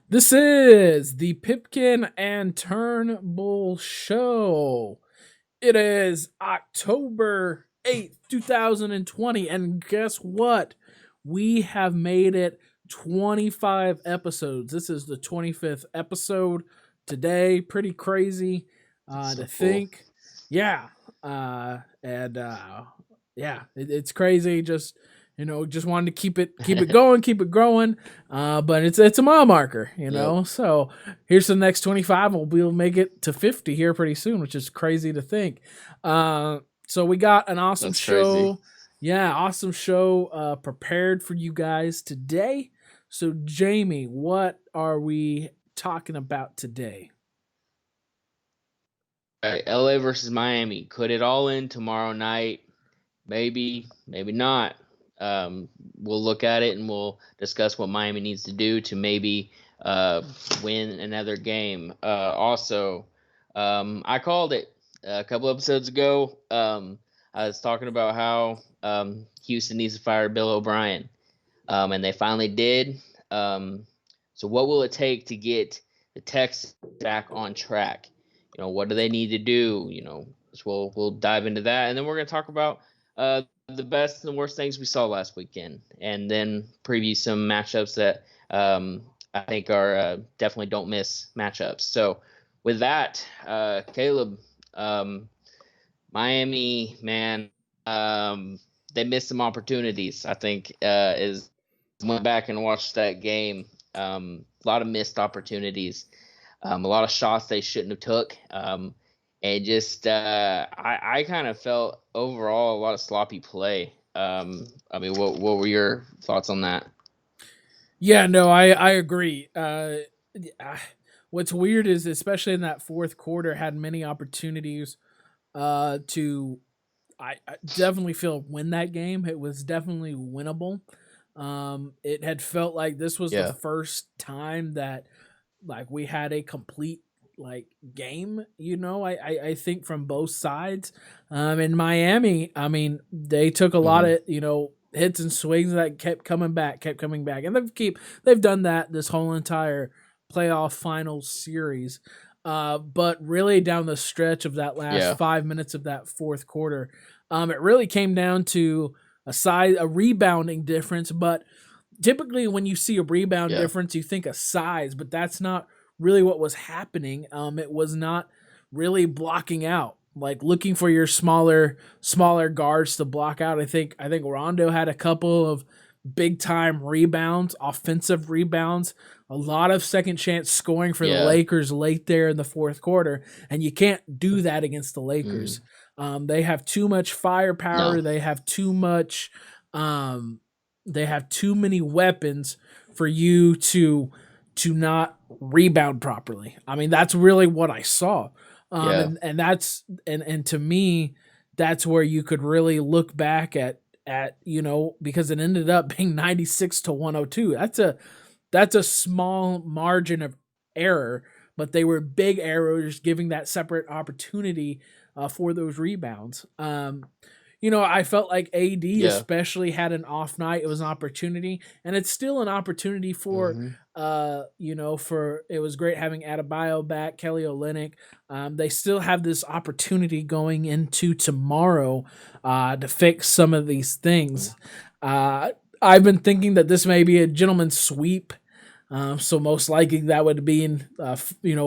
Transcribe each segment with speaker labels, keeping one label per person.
Speaker 1: This is the Pipkin and Turnbull Show. It is October 8th, 2020, and guess what? We have made it 25 episodes. This is the 25th episode today. Pretty crazy
Speaker 2: It's so
Speaker 1: to
Speaker 2: cool.
Speaker 1: think. Yeah. And yeah, it's crazy. Just wanted to keep it going, keep it growing. But it's a mile marker,
Speaker 2: Yep,
Speaker 1: So here's the next 25. We'll make it to 50 here pretty soon, which is crazy to think. So we got an awesome
Speaker 2: that's crazy.
Speaker 1: show. Yeah, awesome show prepared for you guys today. So Jamie, what are we talking about today?
Speaker 2: All right, LA versus Miami. Could it all end tomorrow night? Maybe, maybe not. Um, we'll look at it and we'll discuss what Miami needs to do to maybe win another game. I called it a couple episodes ago. I was talking about how Houston needs to fire Bill O'Brien, and they finally did. Um, so, what will it take to get the Texans back on track? What do they need to do? So we'll dive into that, and then we're going to talk about the best and worst things we saw last weekend, and then preview some matchups that I think are definitely don't miss matchups. So, with that, Caleb, um, Miami, man, they missed some opportunities. I think is went back and watched that game. A lot of missed opportunities, a lot of shots they shouldn't have took. And just I kind of felt overall a lot of sloppy play. I mean, what were your thoughts on that?
Speaker 1: Yeah, no, I agree. Ah, what's weird is especially in that fourth quarter had many opportunities to I definitely feel win that game. It was definitely winnable. It had felt like this was the
Speaker 2: Yeah,
Speaker 1: first time that like we had a complete like game. I think from both sides. In Miami, I mean, they took a lot
Speaker 2: hmm,
Speaker 1: of hits and swings that kept coming back, and they've done that this whole entire playoff final series. But really down the stretch of that last
Speaker 2: yeah,
Speaker 1: 5 minutes of that fourth quarter, it really came down to a rebounding difference. But typically, when you see a rebound
Speaker 2: yeah,
Speaker 1: difference, you think of size, but that's not really what was happening. It was not really blocking out, like looking for your smaller guards to block out. I think Rondo had a couple of big time rebounds, offensive rebounds, a lot of second chance scoring for the
Speaker 2: yeah.
Speaker 1: Lakers late there in the fourth quarter, and you can't do that against the
Speaker 2: Mm,
Speaker 1: Lakers. They have too much firepower.
Speaker 2: no,
Speaker 1: Um, they have too many weapons for you to not rebound properly. I mean, that's really what I saw.
Speaker 2: yeah,
Speaker 1: And to me, that's where you could really look back at because it ended up being 96 to 102. That's a small margin of error, but they were big errors, giving that separate opportunity for those rebounds. I felt like AD
Speaker 2: yeah,
Speaker 1: especially had an off night. It was an opportunity, and it's still an opportunity for
Speaker 2: hmm,
Speaker 1: for it was great having Adebayo back, Kelly Olynyk. They still have this opportunity going into tomorrow to fix some of these things. Uh, I've been thinking that this may be a gentleman's sweep. So most likely that would be in a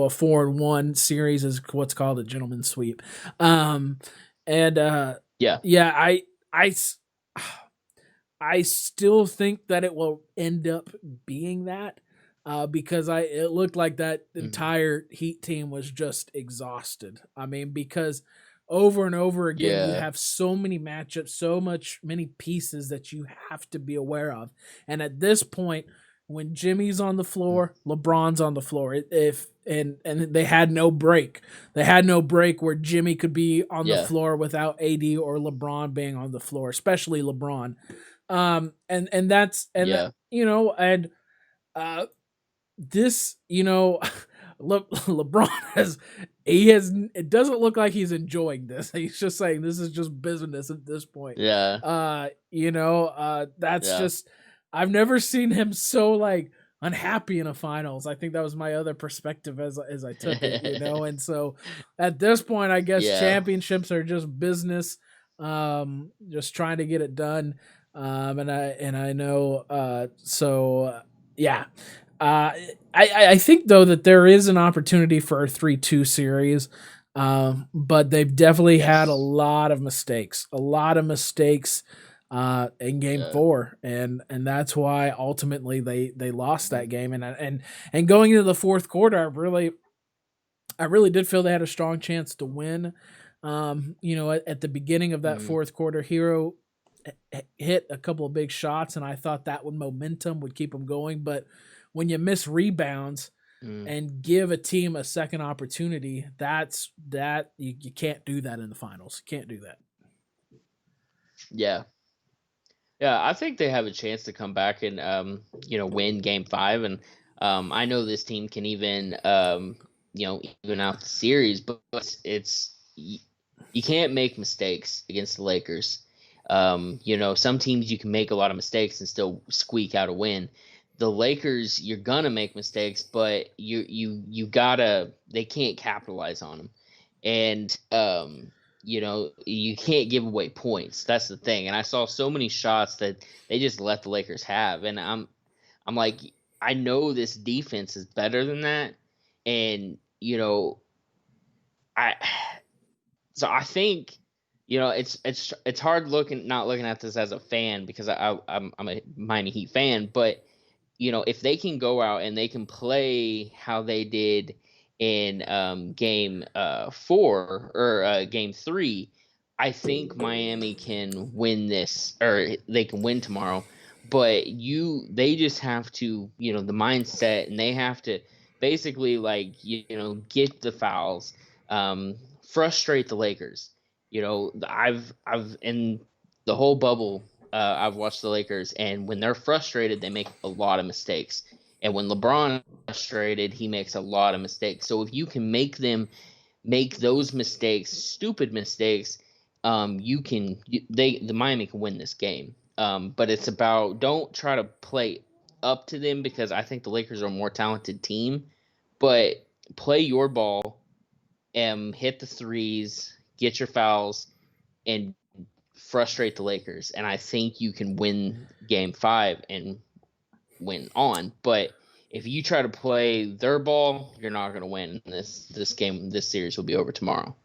Speaker 1: 4-1 series is what's called a gentleman's sweep. And
Speaker 2: yeah,
Speaker 1: yeah, I I still think that it will end up being that because it looked like that
Speaker 2: hmm,
Speaker 1: entire Heat team was just exhausted. I mean, because over and over again you
Speaker 2: yeah,
Speaker 1: have so many matchups, many pieces that you have to be aware of, and at this point, when Jimmy's on the
Speaker 2: mm,
Speaker 1: floor, LeBron's on the floor. If and they had no break. They had no break where Jimmy could be on the
Speaker 2: yeah,
Speaker 1: floor without AD or LeBron being on the floor, especially LeBron. And that's and that,
Speaker 2: yeah,
Speaker 1: and uh this LeBron has it doesn't look like he's enjoying this. He's just saying this is just business at this point.
Speaker 2: yeah,
Speaker 1: That's
Speaker 2: yeah,
Speaker 1: just I've never seen him so like unhappy in a finals. I think that was my other perspective as I took it, and so at this point, I guess
Speaker 2: Yeah.
Speaker 1: championships are just business, just trying to get it done. And I know, yeah. Uh, I think though that there is an opportunity for a 3-2 series, but they've definitely had
Speaker 2: Yes.
Speaker 1: a lot of mistakes in Game
Speaker 2: Yeah.
Speaker 1: 4, and that's why ultimately they lost that game. And going into the fourth quarter, I really did feel they had a strong chance to win. At the beginning of that
Speaker 2: Mm,
Speaker 1: fourth quarter, Hero hit a couple of big shots, and I thought that would momentum would keep them going. But when you miss rebounds
Speaker 2: mm,
Speaker 1: and give a team a second opportunity, you can't do that in the finals. You can't do that.
Speaker 2: yeah. Yeah, I think they have a chance to come back and win game 5, and I know this team can even even out the series, but you can't make mistakes against the Lakers. Some teams you can make a lot of mistakes and still squeak out a win. The Lakers, you're gonna make mistakes, but you gotta they can't capitalize on them. And you can't give away points. That's the thing. And I saw so many shots that they just let the Lakers have, and I'm like, I know this defense is better than that, and I so I think it's hard not looking at this as a fan because I'm a Miami Heat fan, but if they can go out and they can play how they did in game 4 or game 3, I think Miami can win this, or they can win tomorrow. But they just have to, the mindset, and they have to basically, like, get the fouls, frustrate the Lakers. I've in the whole bubble, I've watched the Lakers, and when they're frustrated, they make a lot of mistakes. And when LeBron is frustrated, he makes a lot of mistakes. So if you can make them make those mistakes, stupid mistakes, the Miami can win this game. But it's about, don't try to play up to them, because I think the Lakers are a more talented team. But play your ball and hit the threes, get your fouls, and frustrate the Lakers, and I think you can win game 5 and win on. But if you try to play their ball, you're not going to win this game. This series will be over tomorrow.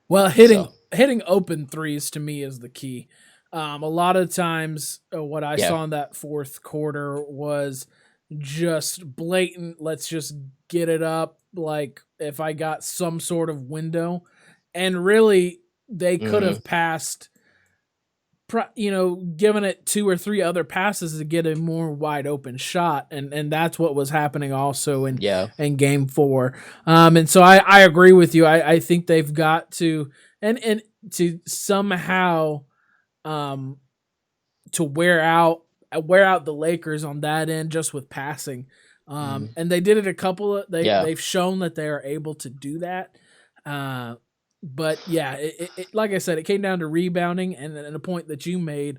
Speaker 1: Well,
Speaker 2: So
Speaker 1: hitting open threes to me is the key. A lot of times, what I
Speaker 2: yeah.
Speaker 1: saw in that fourth quarter was just blatant. Let's just get it up. Like if I got some sort of window, and really they could
Speaker 2: Hmm.
Speaker 1: have passed, given it 2 or 3 other passes to get a more wide open shot, and that's what was happening also
Speaker 2: Yeah.
Speaker 1: in game 4. And so I agree with you. I think they've got to, and to somehow, um to wear out the Lakers on that end just with passing.
Speaker 2: Hmm.
Speaker 1: And they did it a couple of
Speaker 2: Yeah.
Speaker 1: they've shown that they are able to do that. Uh, but yeah, like I said, it came down to rebounding and a point that you made.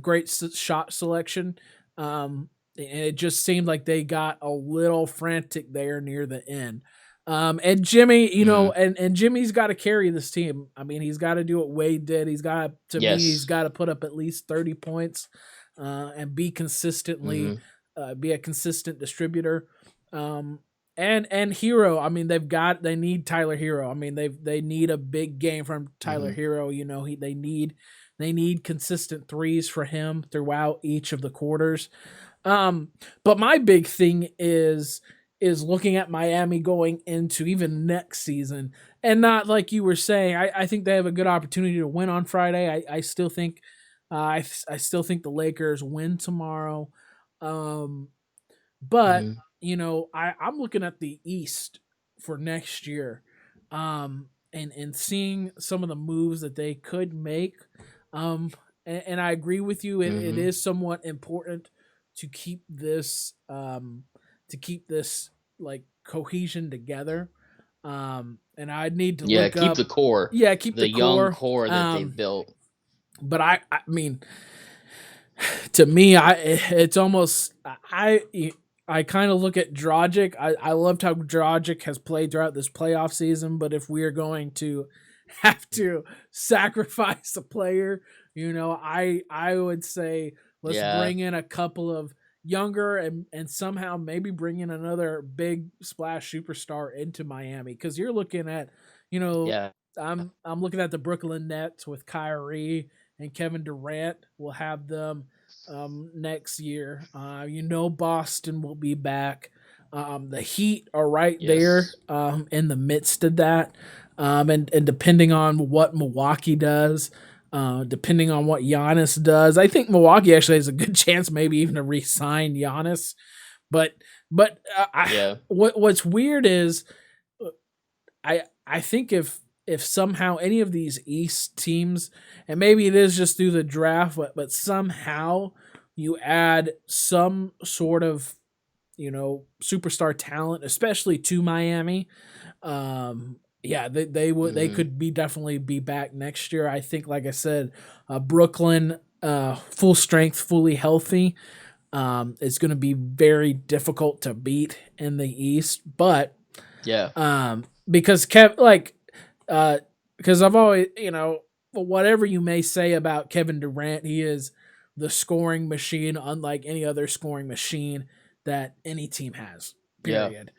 Speaker 1: Great shot selection. And it just seemed like they got a little frantic there near the end. And Jimmy,
Speaker 2: Hmm.
Speaker 1: and Jimmy's got to carry this team. I mean, he's got to do what Wade did. He's
Speaker 2: Yes.
Speaker 1: got to put up at least 30 points, and
Speaker 2: Hmm.
Speaker 1: be a consistent distributor. Um, and Hero, I mean, they need Tyler Hero. I mean, they need a big game from Tyler
Speaker 2: Hmm.
Speaker 1: Hero. They need consistent threes for him throughout each of the quarters. But my big thing is looking at Miami going into even next season, and not like you were saying. I think they have a good opportunity to win on Friday. I still think, I still think the Lakers win tomorrow. Um, but
Speaker 2: Hmm.
Speaker 1: I'm looking at the East for next year, and seeing some of the moves that they could make. Um, and I agree with you. It
Speaker 2: Hmm.
Speaker 1: is somewhat important to keep this like cohesion together. And I need to
Speaker 2: Yeah.
Speaker 1: look
Speaker 2: Keep the
Speaker 1: up.
Speaker 2: core,
Speaker 1: Yeah, keep the
Speaker 2: the young
Speaker 1: core.
Speaker 2: core that they've built.
Speaker 1: But I mean, to me, it's almost I kind of look at Dragic. I loved how Dragic has played throughout this playoff season, but if we are going to have to sacrifice a player, I would say let's
Speaker 2: Yeah,
Speaker 1: bring in a couple of younger and somehow maybe bring in another big splash superstar into Miami because you're looking at, you know,
Speaker 2: yeah,
Speaker 1: I'm looking at the Brooklyn Nets with Kyrie and Kevin Durant. We'll have them next year. Boston will be back. The Heat are right there
Speaker 2: yes,
Speaker 1: in the midst of that. And depending on what Milwaukee does, depending on what Giannis does, I think Milwaukee actually has a good chance, maybe even to re-sign Giannis. But
Speaker 2: yeah,
Speaker 1: what's weird is I think if somehow any of these East teams, and maybe it is just through the draft, but somehow you add some sort of superstar talent, especially to Miami. Yeah, they would they
Speaker 2: hmm
Speaker 1: could be definitely be back next year. I think, like I said, Brooklyn, full strength, fully healthy, is going to be very difficult to beat in the East, but
Speaker 2: yeah,
Speaker 1: because Kev like because I've always whatever you may say about Kevin Durant, he is the scoring machine, unlike any other scoring machine that any team has.
Speaker 2: yeah.
Speaker 1: Period.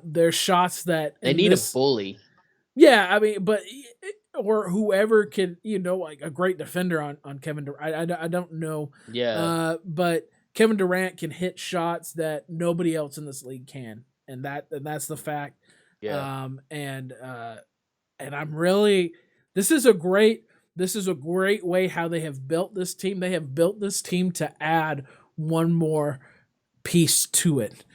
Speaker 1: There's shots that
Speaker 2: They
Speaker 1: in
Speaker 2: need a
Speaker 1: this,
Speaker 2: bully.
Speaker 1: yeah, I mean, but or whoever can, like a great defender on Kevin Durant. I don't know,
Speaker 2: Yeah,
Speaker 1: but Kevin Durant can hit shots that nobody else in this league can, and that's the fact.
Speaker 2: yeah,
Speaker 1: And I'm really this is a great way how they have built this team. They have built this team to add one more piece to it.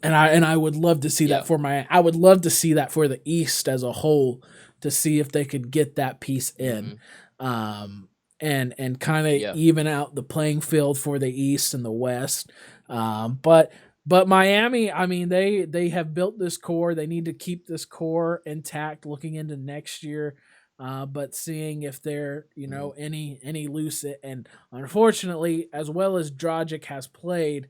Speaker 1: And I would love to see that
Speaker 2: yeah,
Speaker 1: for I would love to see that for the East as a whole, to see if they could get that piece in.
Speaker 2: hmm
Speaker 1: Um and kind of
Speaker 2: yeah,
Speaker 1: even out the playing field for the East and the West. But Miami, I mean, they have built this core. They need to keep this core intact looking into next year. But seeing if they're
Speaker 2: hmm
Speaker 1: any loose, and unfortunately, as well as Dragic has played,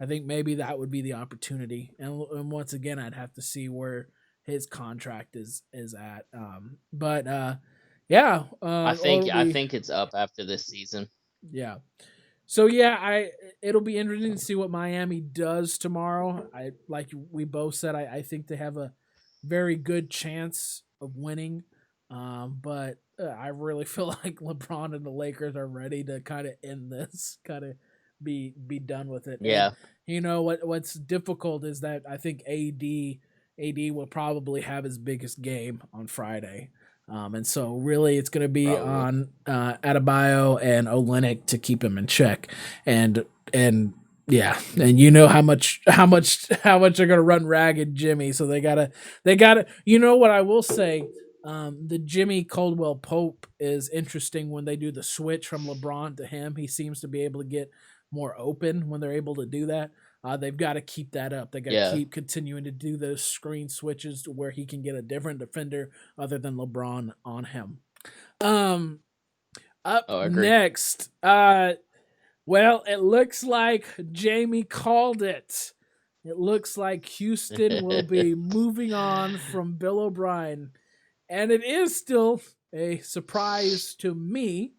Speaker 1: I think maybe that would be the opportunity. And once again, I'd have to see where his contract is at. But yeah, it'll
Speaker 2: I
Speaker 1: be
Speaker 2: think it's up after this season.
Speaker 1: yeah. So yeah, it'll be interesting to see what Miami does tomorrow. I like we both said, I think they have a very good chance of winning. But I really feel like LeBron and the Lakers are ready to kind of end this, kind of be done with it. And
Speaker 2: Yeah,
Speaker 1: what's difficult is that I think AD will probably have his biggest game on Friday. And so really it's going to be
Speaker 2: probably.
Speaker 1: on Adebayo and Olenek to keep him in check. And yeah, and how much they're going to run ragged Jimmy. So they gotta. What I will say, the Jimmy Caldwell Pope is interesting when they do the switch from LeBron to him. He seems to be able to get more open when they're able to do that. They've got to keep that up. They got to
Speaker 2: Yeah.
Speaker 1: keep continuing to do those screen switches to where he can get a different defender other than LeBron on him. Um, up
Speaker 2: Oh, I agree.
Speaker 1: next, well, it looks like Jamie called it. It looks like Houston will be moving on from Bill O'Brien, and it is still a surprise to me.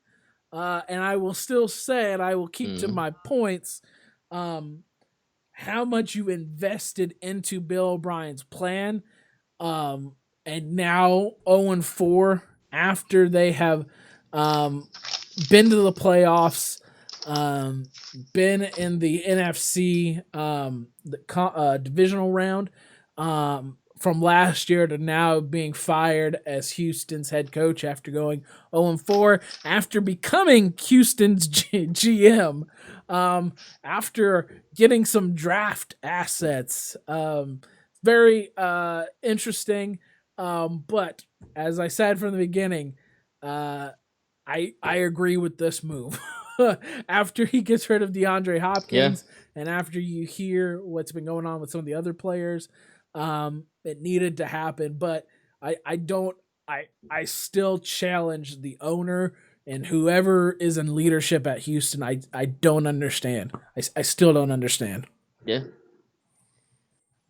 Speaker 1: And I will still say, and I will keep to
Speaker 2: mm,
Speaker 1: my points. Um, how much you invested into Bill O'Brien's plan, um, and now 0-4 after they have been to the playoffs, been in the NFC divisional round, from last year to now being fired as Houston's head coach after going 0-4, after becoming Houston's GM, after getting some draft assets. Very interesting. But as I said from the beginning, uh, I agree with this move. After he gets rid of DeAndre
Speaker 2: yeah,
Speaker 1: Hopkins, and after you hear what's been going on with some of the other players, it needed to happen. But I don't I still challenge the owner and whoever is in leadership at Houston. I don't understand. I still don't understand.
Speaker 2: Yeah.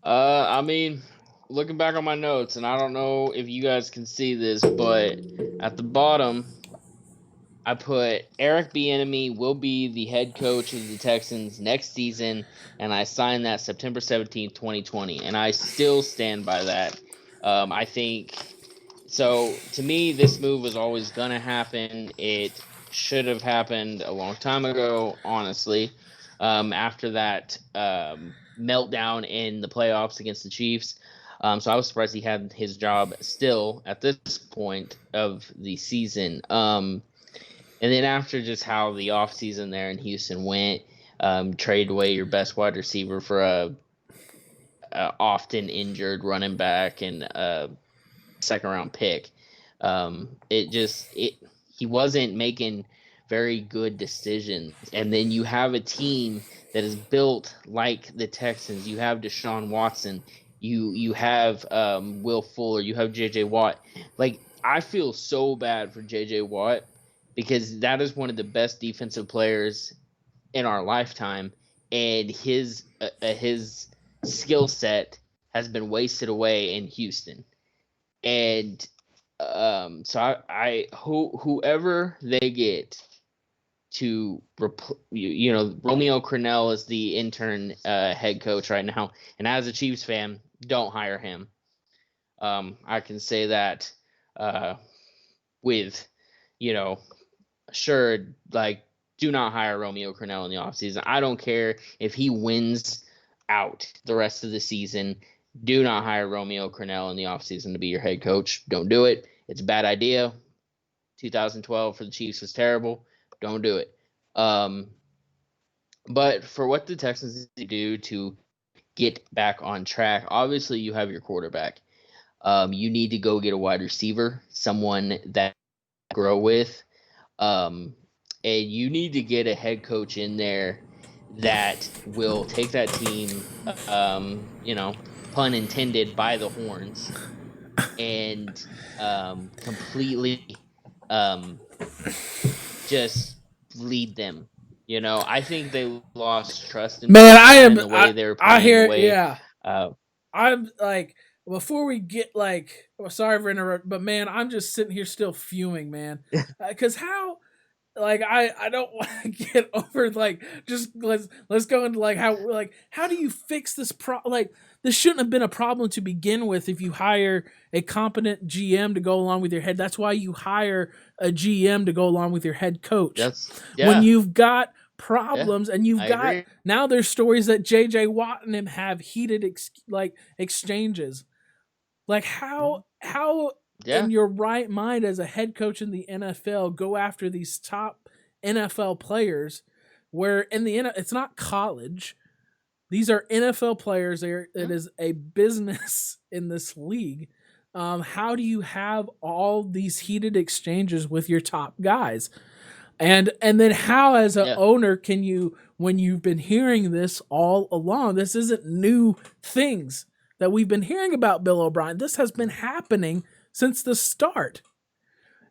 Speaker 2: I mean, looking back on my notes, and I don't know if you guys can see this, but at the bottom, I put Eric Bieniemy will be the head coach of the Texans next season, and I signed that September 17th, 2020, and I still stand by that. I think so. To me, this move was always gonna happen. It should have happened a long time ago, honestly. After that meltdown in the playoffs against the Chiefs. So I was surprised he had his job still at this point of the season. And then after just how the offseason there in Houston went, trade away your best wide receiver for a often injured running back and a second round pick. It just it he wasn't making very good decisions. And then you have a team that is built like the Texans. You have Deshaun Watson. You have Will Fuller. You have J.J. Watt. Like I feel so bad for J.J. Watt because that is one of the best defensive players in our lifetime, and his skill set has been wasted away in Houston. And so whoever they get to Romeo Crennel is the intern head coach right now, and as a Chiefs fan, don't hire him. I can say that with you know sure, like, do not hire Romeo Crennel in the offseason. I don't care if he wins out the rest of the season. Do not hire Romeo Crennel in the offseason to be your head coach. Don't do it. It's a bad idea. 2012 for the Chiefs was terrible. Don't do it. But for what the Texans do to get back on track, obviously you have your quarterback. You need to go get a wide receiver, someone that grow with. Um, and you need to get a head coach in there that will take that team, pun intended, by the horns and completely um, just lead them. I think they lost trust in
Speaker 1: Man,
Speaker 2: Bill
Speaker 1: I
Speaker 2: O'Brien,
Speaker 1: am.
Speaker 2: the way they were
Speaker 1: I
Speaker 2: playing, the
Speaker 1: hear.
Speaker 2: way.
Speaker 1: Yeah,
Speaker 2: Uh,
Speaker 1: I'm like. Before we get like, sorry for interrupting, but man, I'm just sitting here still fuming, man. Because how like I don't want to get over like just let's go into like how do you fix this like this shouldn't have been a problem to begin with if you hire a competent GM to go along with your head. That's why you hire a GM to go along with your head coach.
Speaker 2: that's
Speaker 1: When
Speaker 2: yeah,
Speaker 1: you've got
Speaker 2: yeah,
Speaker 1: problems and you've
Speaker 2: I
Speaker 1: got
Speaker 2: agree.
Speaker 1: now there's stories that JJ Watt and him have heated exchanges. Like
Speaker 2: Mhm.
Speaker 1: how in
Speaker 2: Yeah,
Speaker 1: your right mind as a head coach in the NFL go after these top NFL players where in the it's not college. These are NFL players. It
Speaker 2: yeah,
Speaker 1: is a business in this league. How do you have all these heated exchanges with your top guys? And then how as an
Speaker 2: yeah.
Speaker 1: owner can you when you've been hearing this all along, this isn't new things that we've been hearing about Bill O'Brien. This has been
Speaker 2: Mhm.
Speaker 1: happening since the start.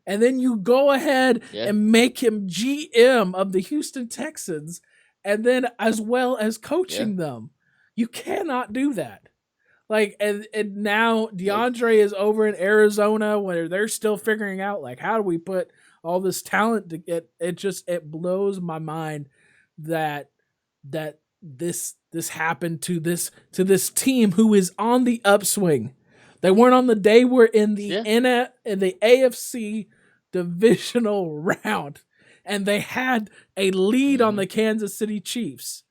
Speaker 1: And then you go ahead
Speaker 2: Yeah,
Speaker 1: and make him GM of the Houston Texans and then as well as
Speaker 2: yeah.
Speaker 1: coaching them. You cannot do that. Like and now
Speaker 2: Nope.
Speaker 1: DeAndre is over in Arizona where they're still figuring out like how do we put all this talent to get it blows my mind that this happened to this team who is on the upswing. They weren't on the day we're
Speaker 2: Yeah.
Speaker 1: in the AFC divisional round and they had a lead on
Speaker 2: Hmm.
Speaker 1: the Kansas City Chiefs.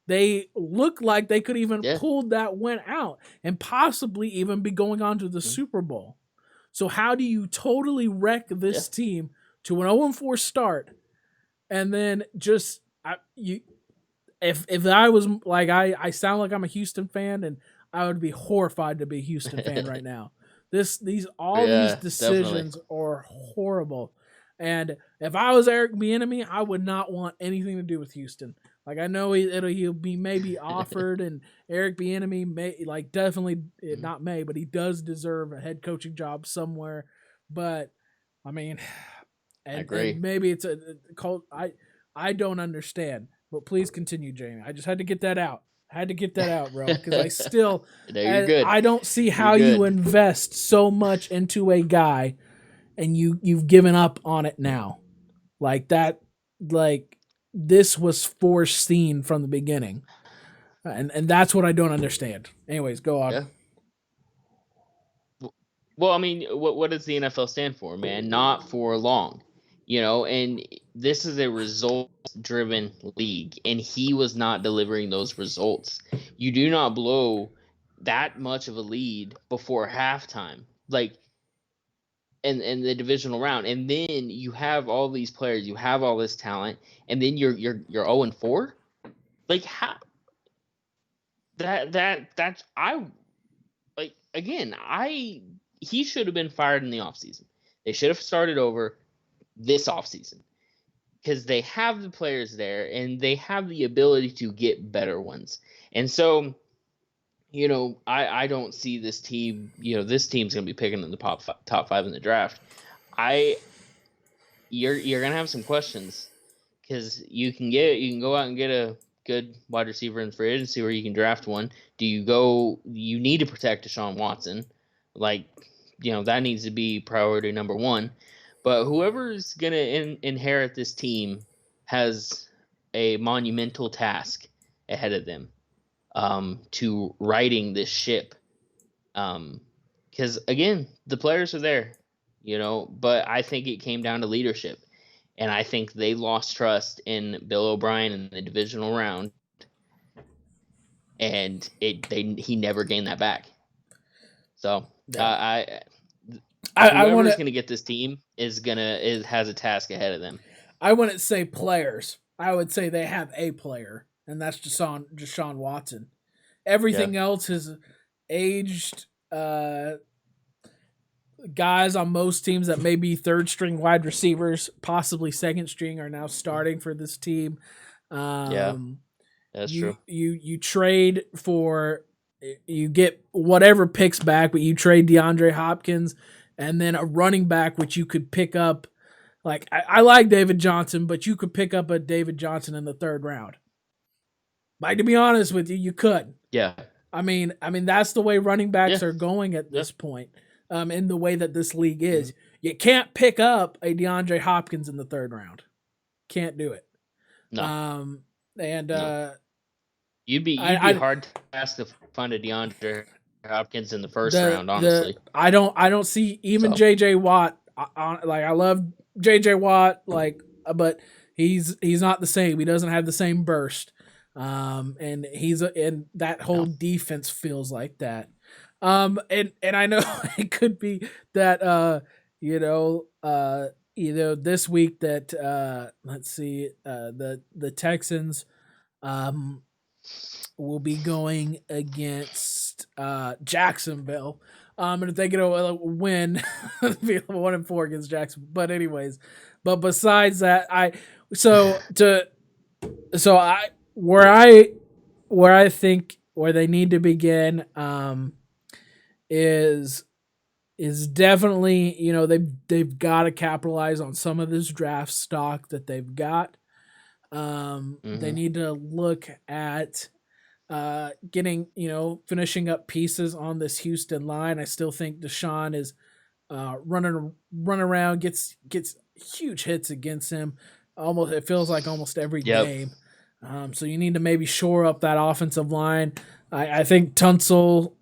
Speaker 1: They look like they could even
Speaker 2: Yeah.
Speaker 1: pull that win out and possibly even be going on to the
Speaker 2: Mhm.
Speaker 1: Super Bowl. So how do you totally wreck
Speaker 2: Yeah.
Speaker 1: this team to an 0-4 start and then just you if I was like I sound like I'm a Houston fan and I would be horrified to be a Houston fan right now. These all these
Speaker 2: Yeah, definitely.
Speaker 1: decisions are horrible. And if I was Eric Bieniemy, I would not want anything to do with Houston. Like I know he'll be maybe offered, and Eric Bieniemy may like definitely
Speaker 2: Mhm.
Speaker 1: not may, but he does deserve a head coaching job somewhere. But I mean,
Speaker 2: I
Speaker 1: and
Speaker 2: agree.
Speaker 1: maybe it's a cult. I don't understand, but please continue, Jamie. I just had to get that out. I had to get that out, bro, because I still,
Speaker 2: No, you're good.
Speaker 1: I don't see
Speaker 2: You're
Speaker 1: how you
Speaker 2: good.
Speaker 1: invest so much into a guy and you've given up on it now. Like that, like this was foreseen from the beginning, and that's what I don't understand. Anyways, go on.
Speaker 2: Yeah. Well, I mean, what does the NFL stand for, man? Not for long, and this is a results driven league, and he was not delivering those results. You do not blow that much of a lead before halftime, like in the divisional round, and then you have all these players, you have all this talent, and then you're 0-4. Like how that's I like again, I he should have been fired in the offseason. They should have started over this offseason because they have the players there and they have the ability to get better ones. And so, I don't see this team, this team's going to be picking in the top 5 in the draft. I you're going to have some questions because you can go out and get a good wide receiver in free agency where you can draft one. You need to protect Deshaun Watson. Like, that needs to be priority number one. But whoever's going to inherit this team has a monumental task ahead of them, to righting this ship. Because, again, the players are there, but I think it came down to leadership. And I think they lost trust in Bill O'Brien in the divisional round, and he never gained that back. So
Speaker 1: Yeah. I want
Speaker 2: whoever's
Speaker 1: to.
Speaker 2: going to get this team has a task ahead of them.
Speaker 1: I wouldn't say players. I would say they have a player, and that's Deshaun Watson.
Speaker 2: Yeah.
Speaker 1: Everything else is aged guys on most teams that may be third string wide receivers, possibly second string, are now starting for this team.
Speaker 2: Yeah.
Speaker 1: Um,
Speaker 2: That's
Speaker 1: you
Speaker 2: true.
Speaker 1: you trade for, you get whatever picks back, but you trade DeAndre Hopkins and then a running back which you could pick up. Like I like David Johnson, but you could pick up a David Johnson in the third round. Like, to be honest with you, you could.
Speaker 2: Yeah.
Speaker 1: I mean that's the way running backs
Speaker 2: Yeah.
Speaker 1: are going at
Speaker 2: Yeah.
Speaker 1: this point. In the way that this league
Speaker 2: Mm-hmm.
Speaker 1: is, you can't pick up a DeAndre Hopkins in the third round. Can't do it.
Speaker 2: No.
Speaker 1: Um, and
Speaker 2: No. You'd be
Speaker 1: I
Speaker 2: hard tasked to find a DeAndre Hopkins in the first
Speaker 1: the
Speaker 2: round,
Speaker 1: the
Speaker 2: honestly.
Speaker 1: I don't see even
Speaker 2: So
Speaker 1: JJ Watt. Like I love JJ Watt, like, but he's not the same. He doesn't have the same burst. And and that whole
Speaker 2: no.
Speaker 1: defense feels like that. And I know it could be that you know this week that let's see, the Texans um will be going against Jacksonville. And if they get a win, be 1-4 against Jackson. But anyways, but besides that, so to so I where I where I think where they need to begin is definitely, they've got to capitalize on some of this draft stock that they've got. They
Speaker 2: Mm-hmm.
Speaker 1: need to look at getting, finishing up pieces on this Houston line. I still think Deshaun is run around, gets huge hits against him. Almost, it feels like almost every
Speaker 2: Yep.
Speaker 1: game. So you need to maybe shore up that offensive line. I think Tunsil,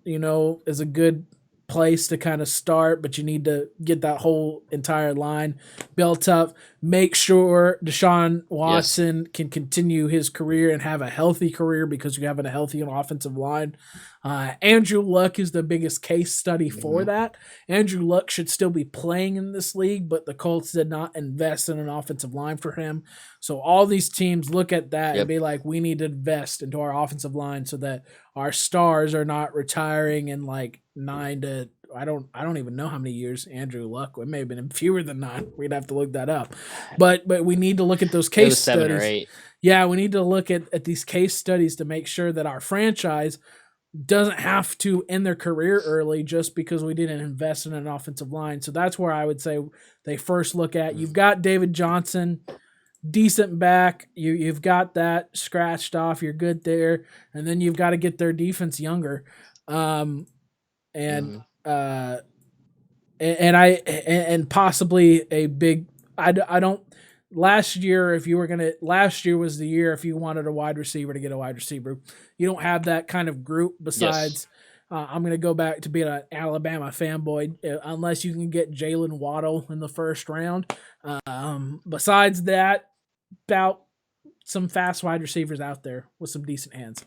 Speaker 1: is a good place to kind of start, but you need to get that whole entire line built up. Make sure Deshaun
Speaker 2: Yes.
Speaker 1: Watson can continue his career and have a healthy career because you have a healthy offensive line. Andrew Luck is the biggest case study for
Speaker 2: Mm-hmm.
Speaker 1: that. Andrew Luck should still be playing in this league, but the Colts did not invest in an offensive line for him. So all these teams look at that and
Speaker 2: Yep.
Speaker 1: be like, we need to invest into our offensive line so that our stars are not retiring in like 9 to I don't even know how many years Andrew Luck. It may have been fewer than 9. We'd have to look that up. But we need to look at those
Speaker 2: It
Speaker 1: case
Speaker 2: was 7 or
Speaker 1: studies.
Speaker 2: 8.
Speaker 1: Yeah, we need to look at these case studies to make sure that our franchise doesn't have to end their career early just because we didn't invest in an offensive line. So that's where I would say they first look at. You've got David Johnson. decent back. You've got that scratched off. You're good there, and then you've got to get their defense younger, um, and
Speaker 2: Mm-hmm.
Speaker 1: uh, and possibly a big. I don't. Last year, if you were gonna, last year was the year if you wanted a wide receiver to get a wide receiver. You don't have that kind of group.
Speaker 2: Yes.
Speaker 1: Besides, I'm gonna go back to being an Alabama fanboy, unless you can get Jalen Waddle in the first round. Besides that, about some fast wide receivers out there with some decent hands.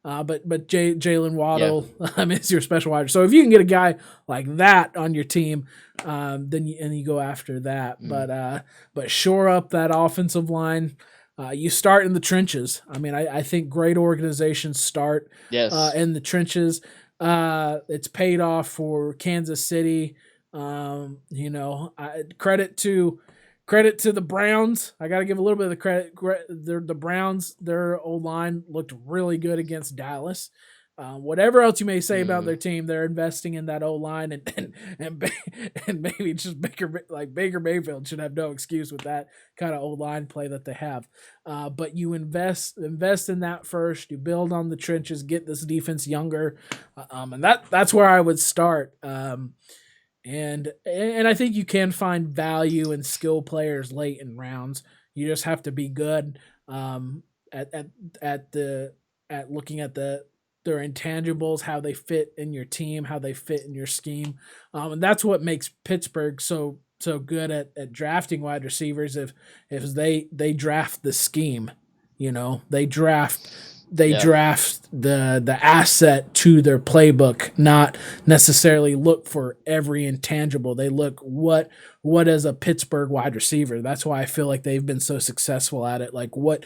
Speaker 1: But Jalen
Speaker 2: Yeah.
Speaker 1: Waddle is your special wide. So if you can get a guy like that on your team, then you go after that.
Speaker 2: Mm.
Speaker 1: But shore up that offensive line. You start in the trenches. I mean, I think great organizations start
Speaker 2: Yes.
Speaker 1: in the trenches. It's paid off for Kansas City. Credit to the Browns. I got to give a little bit of the credit. The Browns, their old line looked really good against Dallas. Whatever else you may say about
Speaker 2: Mm.
Speaker 1: their team, they're investing in that O line, and maybe just Baker Mayfield should have no excuse with that kind of O line play that they have. But you invest in that first. You build on the trenches, get this defense younger, and that's where I would start. And I think you can find value in skill players late in rounds. You just have to be good at at the at looking at their intangibles, how they fit in your team, how they fit in your scheme, and that's what makes Pittsburgh so good at drafting wide receivers. If they draft the scheme, they
Speaker 2: Yeah.
Speaker 1: draft the asset to their playbook, not necessarily look for every intangible. They look what is a Pittsburgh wide receiver. That's why I feel like they've been so successful at it. Like what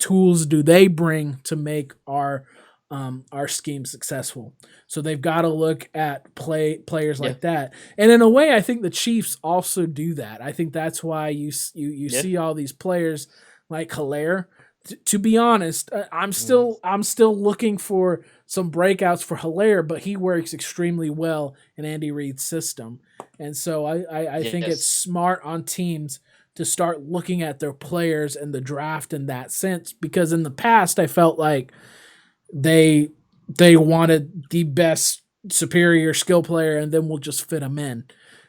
Speaker 1: tools do they bring to make our scheme successful? So they've got to look at players
Speaker 2: Yeah.
Speaker 1: like that. And in a way, I think the Chiefs also do that. I think that's why you
Speaker 2: Yeah.
Speaker 1: see all these players like Hilaire. To be honest,
Speaker 2: Mm.
Speaker 1: I'm still looking for some breakouts for Hilaire, but he works extremely well in Andy Reid's system, and so I think it's
Speaker 2: Yes.
Speaker 1: smart on teams to start looking at their players in the draft in that sense, because in the past I felt like they they wanted the best superior skill player and then we'll just fit them in,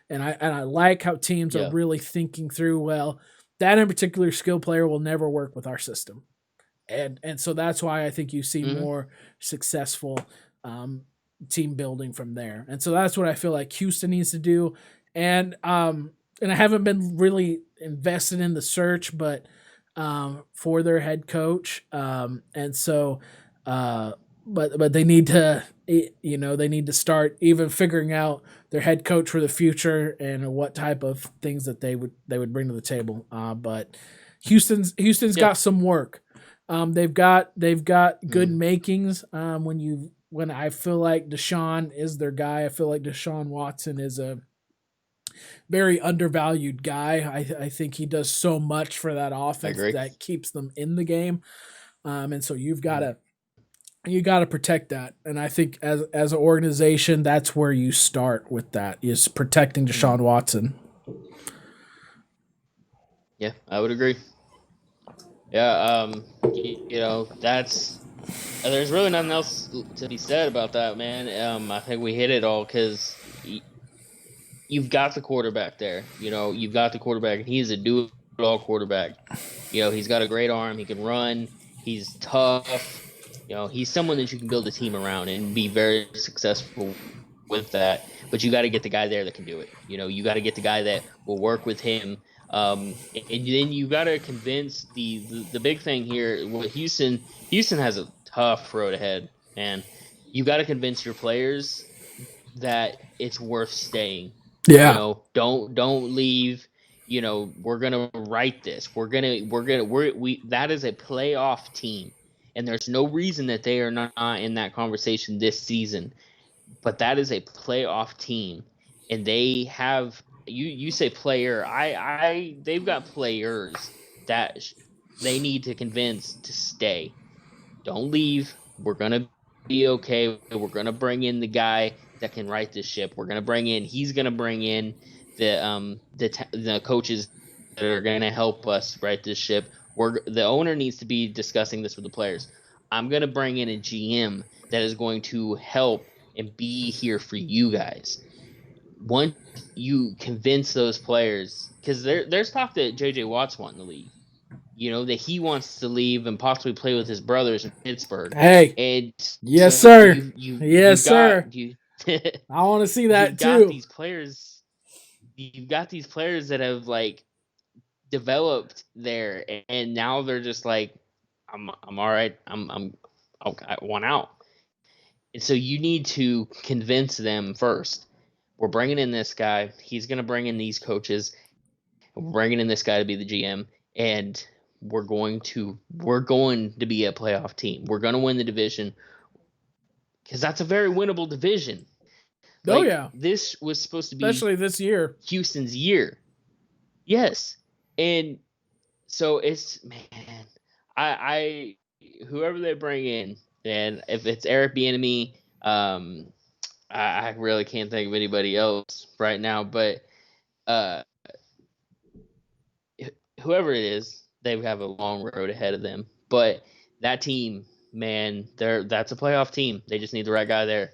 Speaker 1: and I like how teams are
Speaker 2: Yeah.
Speaker 1: really thinking through, well, that in particular skill player will never work with our system, and so that's why I think you see
Speaker 2: Mm-hmm.
Speaker 1: more successful um, team building from there. And so that's what I feel like Houston needs to do. And I haven't been really invested in the search, but for their head coach, and so uh, but they need to they need to start even figuring out their head coach for the future and what type of things that they would bring to the table. But Houston's
Speaker 2: Yeah.
Speaker 1: got some work. They've got good
Speaker 2: Mm.
Speaker 1: makings. When I feel like Deshaun is their guy, I feel like Deshaun Watson is a very undervalued guy. I think he does so much for that
Speaker 2: I
Speaker 1: offense
Speaker 2: agree.
Speaker 1: that keeps them in the game. And so
Speaker 2: Mm.
Speaker 1: you got to protect that. And I think as an organization, that's where you start with that, is protecting
Speaker 2: Mm.
Speaker 1: Deshaun Watson.
Speaker 2: Yeah, I would agree. Yeah. That's there's really nothing else to be said about that, man. I think we hit it all because you've got the quarterback there. You've got the quarterback, and he's a do-it-all quarterback. He's got a great arm. He can run. He's tough. He's someone that you can build a team around and be very successful with that. But you got to get the guy there that can do it. You got to get the guy that will work with him. And then you got to convince the big thing here. What Houston has a tough road ahead, man. You got to convince your players that it's worth staying.
Speaker 1: Yeah.
Speaker 2: Don't leave. We're gonna write this. We that is a playoff team, and there's no reason that they are not in that conversation this season. But that is a playoff team, and they have you say player. They've got players that they need to convince to stay. Don't leave. We're gonna be okay. We're gonna bring in the guy that can right this ship. He's gonna bring in the coaches that are going to help us right this ship. The owner needs to be discussing this with the players. I'm going to bring in a GM that is going to help and be here for you guys. Once you convince those players, because there's talk that JJ Watt's wanting to leave. That he wants to leave and possibly play with his brothers in Pittsburgh.
Speaker 1: Hey,
Speaker 2: And
Speaker 1: yes,
Speaker 2: so
Speaker 1: sir.
Speaker 2: you've
Speaker 1: Yes, sir.
Speaker 2: got you
Speaker 1: I want to see
Speaker 2: you've
Speaker 1: that
Speaker 2: got
Speaker 1: too.
Speaker 2: these players that have like developed there, and now they're just like, I'm all right. I'm okay, I want out. And so you need to convince them first. We're bringing in this guy. He's going to bring in these coaches. We're bringing in this guy to be the GM, and we're going to be a playoff team. We're going to win the division because that's a very winnable division.
Speaker 1: Oh
Speaker 2: Like
Speaker 1: yeah,
Speaker 2: this was supposed to be
Speaker 1: especially this year.
Speaker 2: Houston's year. Yes, and so it's man, I whoever they bring in, and if it's Eric Bieniemy, I really can't think of anybody else right now, but uh, whoever it is, they have a long road ahead of them. But that team, man, that's a playoff team. They just need the right guy there.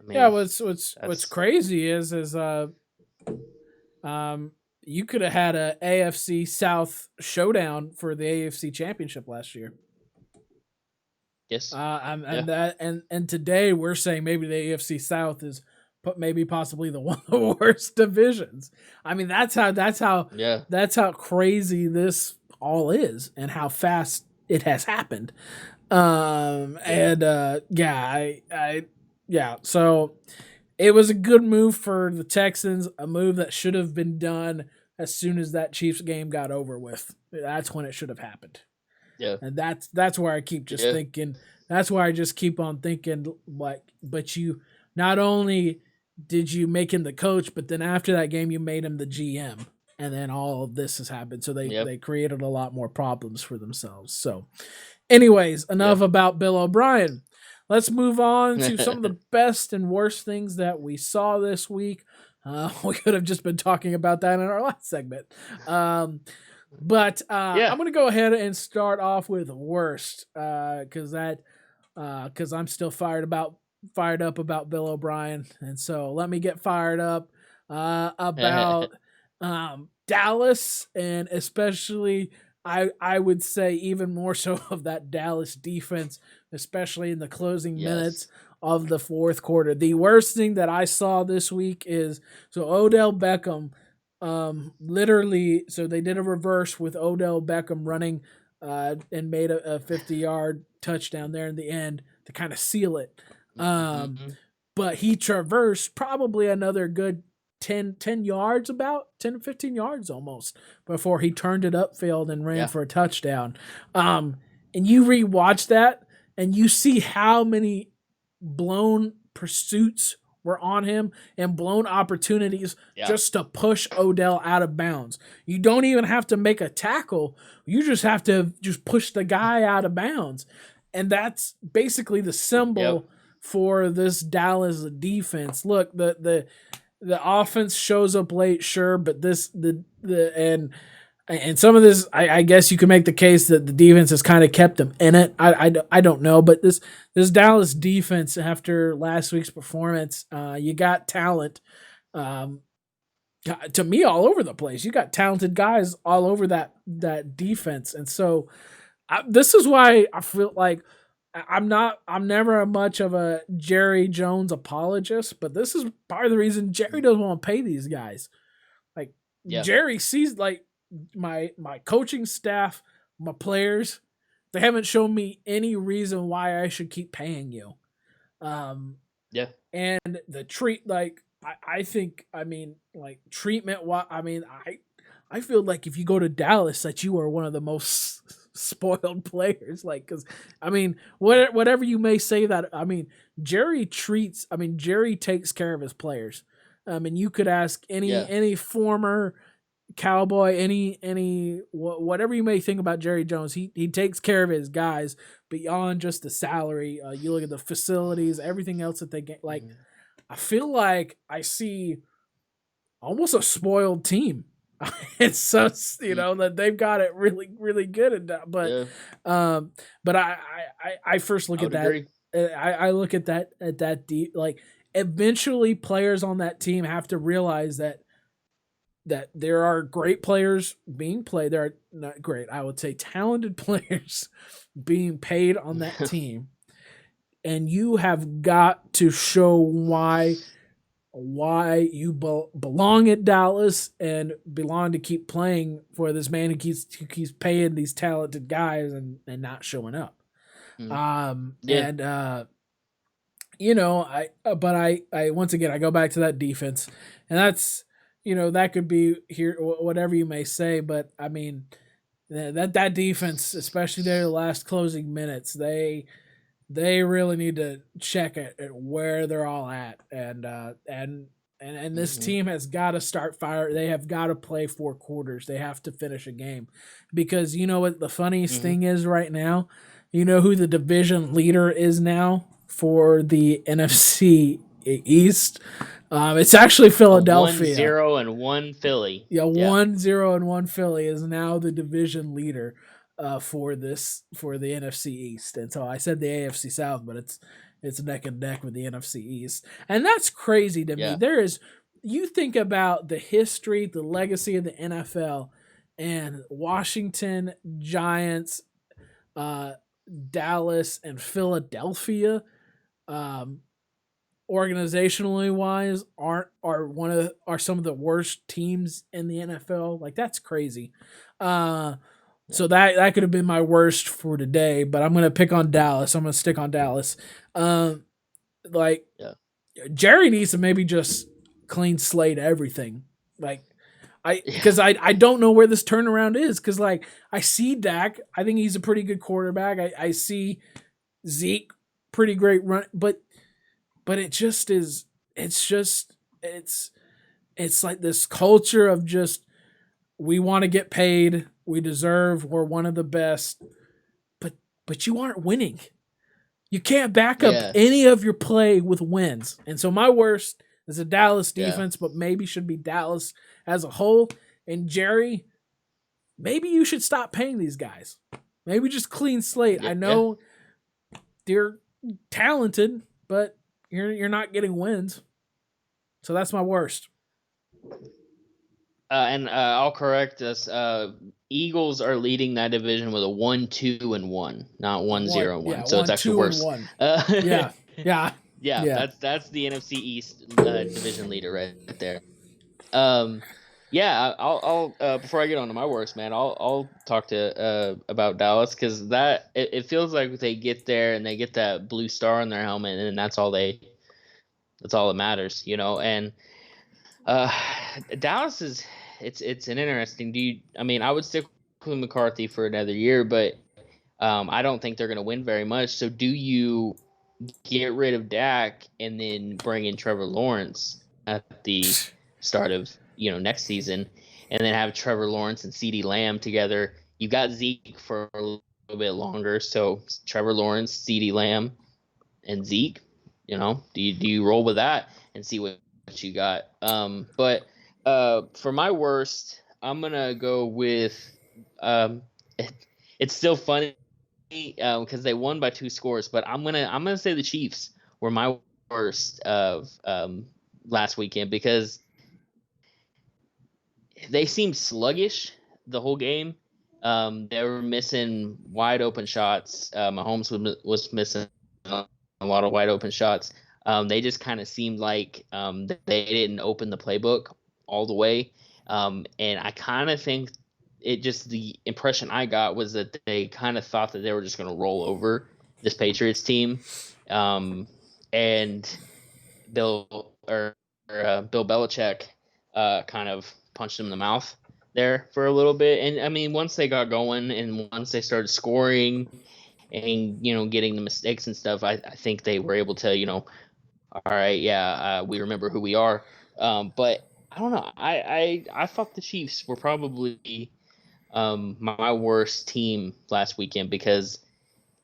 Speaker 2: I
Speaker 1: Yeah,
Speaker 2: mean,
Speaker 1: what's
Speaker 2: that's
Speaker 1: crazy is um you could have had a AFC South showdown for the AFC Championship last year.
Speaker 2: yes,
Speaker 1: And
Speaker 2: yeah,
Speaker 1: that and today we're saying maybe the AFC South is maybe possibly the one of the worst divisions. I mean
Speaker 2: yeah,
Speaker 1: that's how crazy this all is and how fast it has happened. And yeah, I yeah, so it was a good move for the Texans, a move that should have been done as soon as that Chiefs game got over with. That's when it should have happened.
Speaker 2: yeah,
Speaker 1: And that's where I keep just
Speaker 2: yeah,
Speaker 1: thinking. That's why I just keep on thinking like, but you not only did you make him the coach, but then after that game you made him the GM, and then all of this has happened. So
Speaker 2: yep,
Speaker 1: they created a lot more problems for themselves. So, anyways, enough
Speaker 2: yep.
Speaker 1: about Bill O'Brien. Let's move on to some of the best and worst things that we saw this week. We could have just been talking about that in our last segment. But
Speaker 2: Yeah.
Speaker 1: I'm gonna go ahead and start off with worst because I'm still fired up about Bill O'Brien, and so let me get fired up about Dallas, and especially I would say even more so of that Dallas defense, especially in the closing minutes
Speaker 2: Yes.
Speaker 1: of the fourth quarter. The worst thing that I saw this week is so Odell Beckham literally, so they did a reverse with Odell Beckham running and made a 50-yard touchdown there in the end to kind of seal it. Um,
Speaker 2: Mhm.
Speaker 1: but he traversed probably another good 10 yards, about 10 to 15 yards almost, before he turned it upfield and ran
Speaker 2: Yeah.
Speaker 1: for a touchdown. And you rewatch that and you see how many blown pursuits were on him and blown opportunities
Speaker 2: Yeah.
Speaker 1: just to push Odell out of bounds. You don't even have to make a tackle. You just have to just push the guy out of bounds. And that's basically the
Speaker 2: Yep.
Speaker 1: symbol for this Dallas defense. Look, the offense shows up late, sure, but the and some of this, I guess you can make the case that the defense has kind of kept them in it. I don't know, but this Dallas defense after last week's performance, you got talent. Um, to me, all over the place. You got talented guys all over that defense, and so this is why I feel like I'm never much of a Jerry Jones apologist, but this is part of the reason Jerry doesn't want to pay these guys. Like
Speaker 2: Yeah.
Speaker 1: Jerry sees like my coaching staff, my players, they haven't shown me any reason why I should keep paying you. Um,
Speaker 2: Yeah.
Speaker 1: and the treat like I think I mean like treatment. What I mean I feel like if you go to Dallas that you are one of the most spoiled players. Like because I mean whatever you may say that I mean Jerry takes care of his players. And you could ask
Speaker 2: Yeah.
Speaker 1: any former Cowboy, whatever you may think about Jerry Jones, he takes care of his guys beyond just the salary. You look at the facilities, everything else that they get. Like
Speaker 2: Mhm.
Speaker 1: I feel like I see almost a spoiled team. It's so that they've got it really really good at that.
Speaker 2: Yeah,
Speaker 1: Um, but I first look
Speaker 2: I
Speaker 1: at
Speaker 2: would
Speaker 1: that.
Speaker 2: agree.
Speaker 1: I look at that deep like eventually players on that team have to realize that there are great players being played. There are not great, I would say talented players being paid on that team, and you have got to show why you belong at Dallas and belong to keep playing for this man who keeps paying these talented guys and not showing up.
Speaker 2: Mm. Yeah.
Speaker 1: And but I once again I go back to that defense, and that's that could be here whatever you may say, but I mean that defense, especially their last closing minutes, they really need to check at where they're all at, and this
Speaker 2: Hmm.
Speaker 1: team has got to start fire. They have got to play 4 quarters. They have to finish a game, because you know what the funniest
Speaker 2: Hmm.
Speaker 1: thing is right now. You know who the division leader is now for the NFC East. It's actually
Speaker 2: A one
Speaker 1: Philadelphia.
Speaker 2: zero and one Philly.
Speaker 1: Yeah,
Speaker 2: Yeah.
Speaker 1: 1-0-1 Philly is now the division leader for the NFC East. And so I said the AFC South, but it's neck and neck with the NFC East. And that's crazy to me.
Speaker 2: Yeah.
Speaker 1: There is You think about the history, the legacy of the NFL, and Washington, Giants, uh, Dallas, and Philadelphia. Um, Organizationally wise are some of the worst teams in the NFL. Like that's crazy. Uh
Speaker 2: Yeah.
Speaker 1: so that could have been my worst for today, but I'm gonna pick on Dallas. I'm gonna stick on Dallas. Um like
Speaker 2: Yeah.
Speaker 1: Jerry needs to maybe just clean slate everything. Like I
Speaker 2: Yeah.
Speaker 1: because I don't know where this turnaround is, because like I see Dak, I think he's a pretty good quarterback. I see Zeke, pretty great run, but it just is it's just it's like this culture of just we want to get paid, we deserve, we're one of the best, but you aren't winning. You can't back up
Speaker 2: Yeah.
Speaker 1: any of your play with wins. And so my worst is the Dallas
Speaker 2: Yeah.
Speaker 1: defense, but maybe should be Dallas as a whole. And Jerry, maybe you should stop paying these guys. Maybe just clean slate. I
Speaker 2: Yeah.
Speaker 1: know they're talented, but you're not getting wins. So that's my worst.
Speaker 2: And I'll correct us. Eagles are leading that division with a 1-2-1, not one
Speaker 1: One,
Speaker 2: zero and
Speaker 1: yeah,
Speaker 2: one. So it's
Speaker 1: one,
Speaker 2: actually
Speaker 1: two, and
Speaker 2: worse.
Speaker 1: one.
Speaker 2: Uh,
Speaker 1: Yeah, yeah,
Speaker 2: yeah,
Speaker 1: yeah.
Speaker 2: that's the NFC East division leader right there. Um, yeah, I'll before I get on to my worst, man, I'll talk to about Dallas, because it feels like they get there and they get that blue star on their helmet, and that's all that matters, and uh, Dallas is it's an interesting. I mean, I would stick with McCarthy for another year, but I don't think they're going to win very much. So do you get rid of Dak and then bring in Trevor Lawrence at the start of next season, and then have Trevor Lawrence and CeeDee Lamb together? You got Zeke for a little bit longer, so Trevor Lawrence, CeeDee Lamb, and Zeke. Do you roll with that and see what you got? But for my worst, I'm gonna go with it, it's still funny because they won by 2 scores, but I'm gonna say the Chiefs were my worst of last weekend, because they seemed sluggish the whole game. They were missing wide open shots. Mahomes was missing a lot of wide open shots. They just kind of seemed like they didn't open the playbook all the way. And I kind of think the impression I got was that they kind of thought that they were just going to roll over this Patriots team. And Bill Belichick kind of punched him in the mouth there for a little bit. And I mean, once they got going and once they started scoring and getting the mistakes and stuff, I think they were able to all right, yeah, we remember who we are. But I don't know. I thought the Chiefs were probably my worst team last weekend, because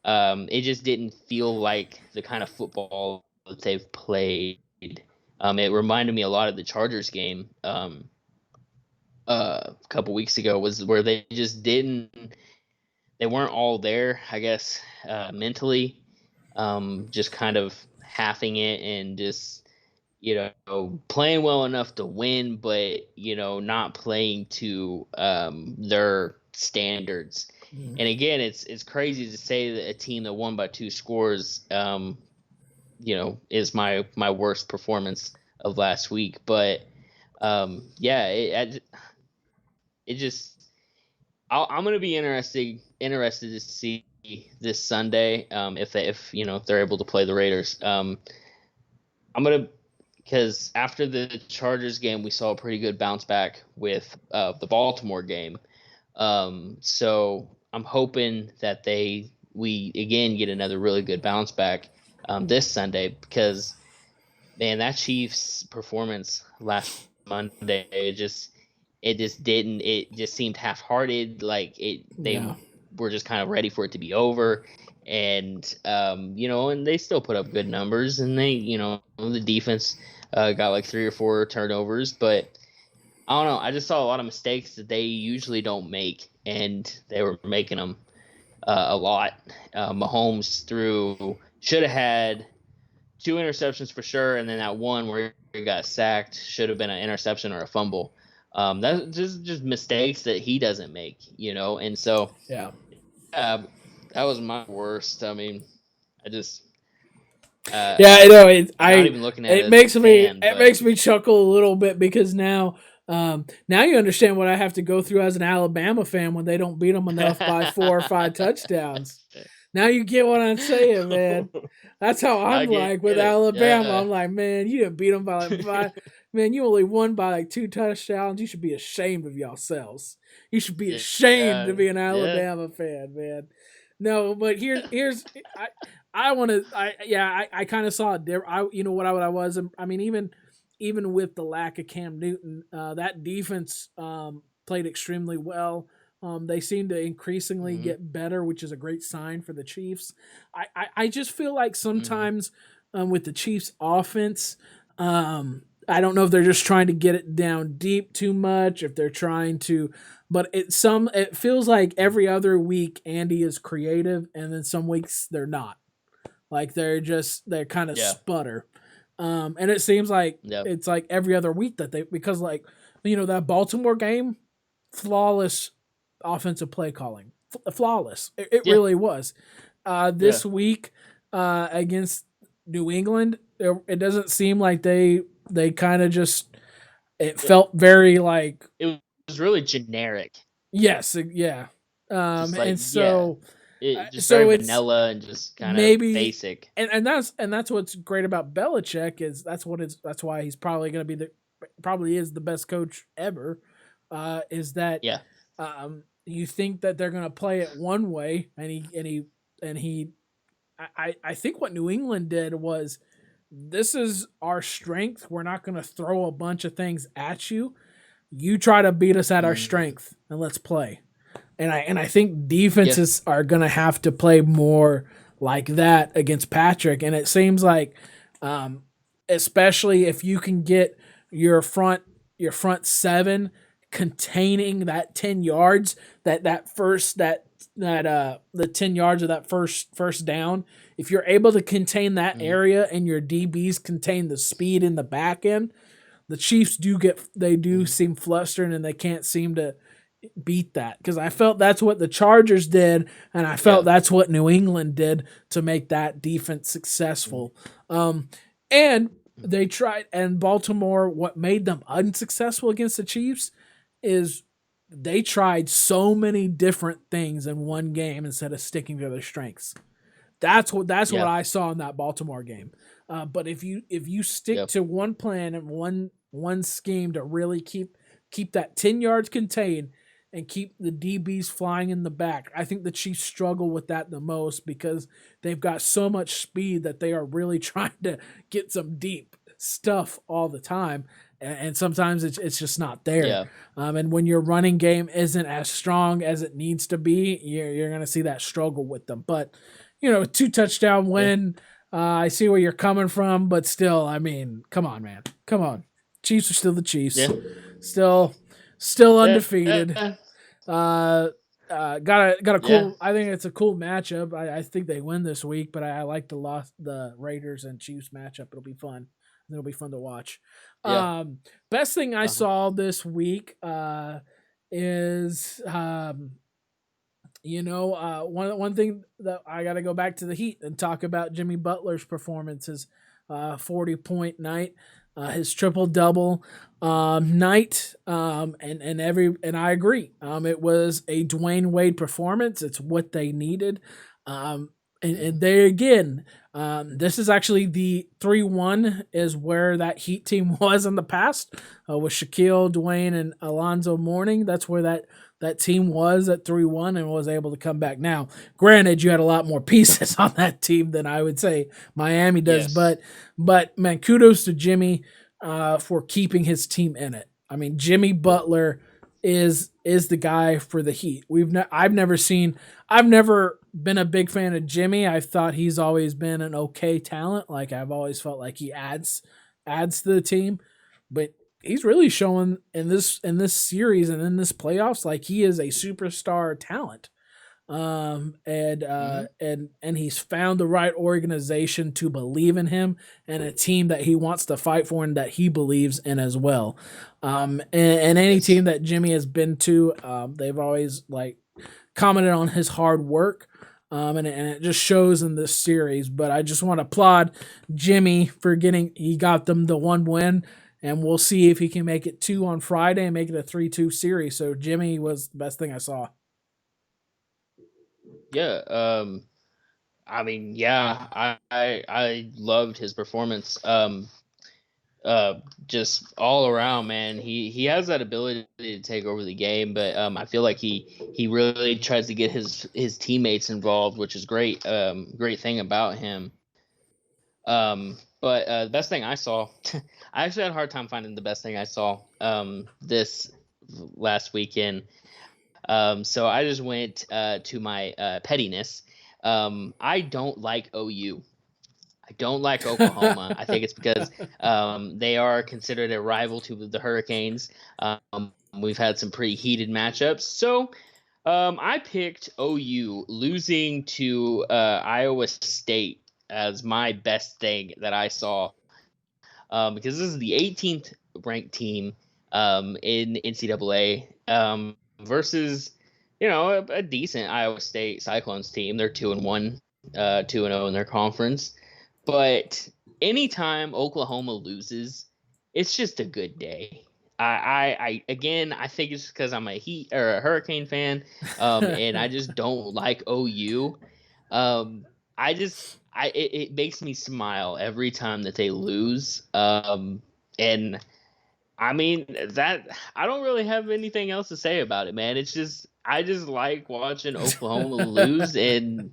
Speaker 2: it just didn't feel like the kind of football that they've played. It reminded me a lot of the Chargers game. a couple weeks ago was where they just didn't they weren't all there, I guess, mentally, just kind of halving it and just playing well enough to win, but not playing to their standards.
Speaker 1: Mm.
Speaker 2: And again, it's crazy to say that a team that won by 2 scores, is my worst performance of last week. But yeah, it just I'm gonna be interested to see this Sunday, if they're able to play the Raiders. I'm gonna because after the Chargers game, we saw a pretty good bounce back with the Baltimore game. So I'm hoping that we again get another really good bounce back this Sunday, because man, that Chiefs performance last Monday, it just seemed half-hearted, like they
Speaker 1: Yeah.
Speaker 2: were just kind of ready for it to be over. And and they still put up good numbers, and the defense got like 3 or 4 turnovers, but I don't know, I just saw a lot of mistakes that they usually don't make, and they were making them a lot. Mahomes threw should have had 2 interceptions for sure, and then that one where he got sacked should have been an interception or a fumble. That's just mistakes that he doesn't make, and so
Speaker 1: Yeah.
Speaker 2: uh, that was my worst. I mean, I just
Speaker 1: Yeah, I know.
Speaker 2: not even looking at it
Speaker 1: It
Speaker 2: as a
Speaker 1: makes me
Speaker 2: fan,
Speaker 1: it
Speaker 2: but
Speaker 1: makes me chuckle a little bit because now you understand what I have to go through as an Alabama fan when they don't beat them enough by 4 or 5 touchdowns. Now you get what I'm saying, man. That's how I'm
Speaker 2: I get
Speaker 1: like with
Speaker 2: it.
Speaker 1: Alabama.
Speaker 2: Yeah,
Speaker 1: I'm like, man, you didn't beat them by like five. Man, you only won by like 2 touchdowns. You should be ashamed of yourselves. You should be ashamed to
Speaker 2: yeah,
Speaker 1: be an
Speaker 2: yeah,
Speaker 1: Alabama fan, man. No, but here's I I want to I kind of saw it there. You know what I was. I mean, even with the lack of Cam Newton, that defense played extremely well. They seem to increasingly
Speaker 2: mm-hmm,
Speaker 1: get better, which is a great sign for the Chiefs. I just feel like
Speaker 2: mm-hmm,
Speaker 1: sometimes with the Chiefs offense, I don't know if they're just trying to get it down deep too much, if they're trying to, but it feels like every other week Andy is creative, and then some weeks they're not. Like they're kind of
Speaker 2: yeah,
Speaker 1: sputter. And it seems like
Speaker 2: yep,
Speaker 1: it's like every other week that they, because like that Baltimore game, flawless offensive play calling, flawless. It
Speaker 2: yeah,
Speaker 1: really was.
Speaker 2: yeah.
Speaker 1: This week against New England, it doesn't seem like they kind of just. It
Speaker 2: It,
Speaker 1: felt very like
Speaker 2: it was really generic,
Speaker 1: yes, yeah.
Speaker 2: just like
Speaker 1: And
Speaker 2: yeah,
Speaker 1: so
Speaker 2: it just very
Speaker 1: so it's
Speaker 2: vanilla and just kind of
Speaker 1: maybe
Speaker 2: basic.
Speaker 1: and that's what's great about Belichick is that's why he's probably going to be probably is the best coach ever. Is that
Speaker 2: Yeah,
Speaker 1: you think that they're going to play it one way, and he I think what New England did was, this is our strength. We're not going to throw a bunch of things at you. You try to beat us at our
Speaker 2: mm,
Speaker 1: strength, and let's play. And I think
Speaker 2: yeah,
Speaker 1: defenses are gonna have to play more like that against Patrick. And it seems like, um, especially if you can get your front your front seven containing that 10 yards, that first that the 10 yards of that first down. If you're able to contain that
Speaker 2: mm,
Speaker 1: area and your DBs contain the speed in the back end, the Chiefs do
Speaker 2: mm,
Speaker 1: seem flustered and they can't seem to beat that, because I felt that's what the Chargers did, and I felt
Speaker 2: yeah,
Speaker 1: that's what New England did to make that defense
Speaker 2: mm,
Speaker 1: successful. And
Speaker 2: mm,
Speaker 1: they tried, and Baltimore, what made them unsuccessful against the Chiefs is they tried so many different things in one game instead of sticking to their strengths. That's what
Speaker 2: yeah,
Speaker 1: I saw in that Baltimore game. But if you stick
Speaker 2: yeah,
Speaker 1: to one plan and one scheme to really keep that 10 yards contained and keep the DBs flying in the back, I think the Chiefs struggle with that the most because they've got so much speed that they are really trying to get some deep stuff all the time. And sometimes it's just not there.
Speaker 2: yeah,
Speaker 1: And when your running game isn't as strong as it needs to be, you're going to see that struggle with them. But 2 touchdown
Speaker 2: yeah,
Speaker 1: win. I see where you're coming from, but still, I mean, come on, man, come on. Chiefs are still the Chiefs.
Speaker 2: yeah,
Speaker 1: Still, still
Speaker 2: Yeah.
Speaker 1: undefeated. Uh, got a
Speaker 2: Yeah.
Speaker 1: cool. I think it's a cool matchup. I think they win this week, but I like the Raiders and Chiefs matchup. It'll be fun. It'll be fun to watch.
Speaker 2: Yeah.
Speaker 1: Best thing I
Speaker 2: Uh-huh.
Speaker 1: saw this week is one thing that I got to go back to the Heat and talk about Jimmy Butler's performance. His 40-point night, his triple double night, and I agree. It was a Dwayne Wade performance. It's what they needed. And
Speaker 2: Mhm.
Speaker 1: there again, this is actually the 3-1 is where that Heat team was in the past with Shaquille, Dwayne, and Alonzo Mourning. That's where that team was at 3-1 and was able to come back. Now, granted, you had a lot more pieces on that team than I would say Miami does,
Speaker 2: Yes.
Speaker 1: but man, kudos to Jimmy for keeping his team in it. I mean, Jimmy Butler is the guy for the Heat. I've never been a big fan of Jimmy. I thought he's always been an okay talent. Like I've always felt like he adds to the team, but he's really showing in this series and in this playoffs like he is a superstar talent.
Speaker 2: Hmm.
Speaker 1: And he's found the right organization to believe in him and a team that he wants to fight for and that he believes in as well. And any team
Speaker 2: Yes.
Speaker 1: that Jimmy has been to, they've always like commented on his hard work. And it just shows in this series. But I just want to applaud Jimmy for he got them the one win, and we'll see if he can make it two on Friday and make it a 3-2 series. So Jimmy was the best thing I saw.
Speaker 2: Yeah. I mean, yeah, I loved his performance. Uh, just all around, man. He has that ability to take over the game, but I feel like he really tries to get his teammates involved, which is great. Great thing about him. But the best thing I saw, I actually had a hard time finding the best thing I saw this last weekend. So I just went to my pettiness. I don't like OU. I don't like Oklahoma. I think it's because they are considered a rival to the Hurricanes. We've had some pretty heated matchups. So I picked OU losing to Iowa State as my best thing that I saw because this is the 18th ranked team in NCAA versus a decent Iowa State Cyclones team. They're 2-1, 2-0 in their conference. But anytime Oklahoma loses, it's just a good day. I again, I think it's because I'm a Heat or a Hurricane fan, and I just don't like OU. Um, I just it makes me smile every time that they lose. And I mean that I don't really have anything else to say about it, man. It's just I just like watching Oklahoma lose, and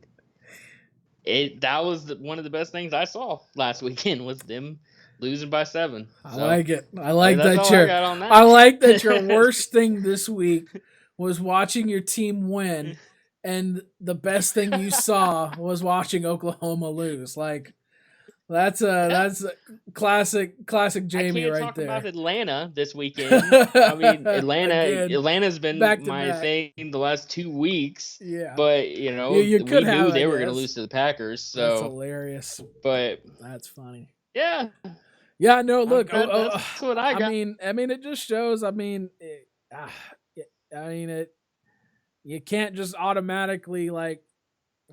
Speaker 2: it that was one of the best things I saw last weekend was them losing by 7.
Speaker 1: I
Speaker 2: So
Speaker 1: like it. I like
Speaker 2: that's
Speaker 1: that
Speaker 2: all I got on
Speaker 1: I like that your
Speaker 2: that.
Speaker 1: worst thing this week was watching your team win, and the best thing you saw was watching Oklahoma lose. Like
Speaker 2: Yeah,
Speaker 1: that's a classic
Speaker 2: I
Speaker 1: Jamie
Speaker 2: can't
Speaker 1: right
Speaker 2: talk about
Speaker 1: there.
Speaker 2: Atlanta this weekend. I mean,
Speaker 1: Again,
Speaker 2: Atlanta's been
Speaker 1: back to
Speaker 2: my
Speaker 1: back.
Speaker 2: thing the last 2 weeks,
Speaker 1: Yeah,
Speaker 2: but
Speaker 1: you could
Speaker 2: we
Speaker 1: have,
Speaker 2: knew
Speaker 1: I
Speaker 2: they were going to
Speaker 1: guess.
Speaker 2: lose to the Packers.
Speaker 1: That's
Speaker 2: So,
Speaker 1: hilarious.
Speaker 2: but
Speaker 1: That's funny.
Speaker 2: yeah,
Speaker 1: Yeah, no, look.
Speaker 2: that's what I got.
Speaker 1: I mean, it just shows. I mean, it. You can't just automatically like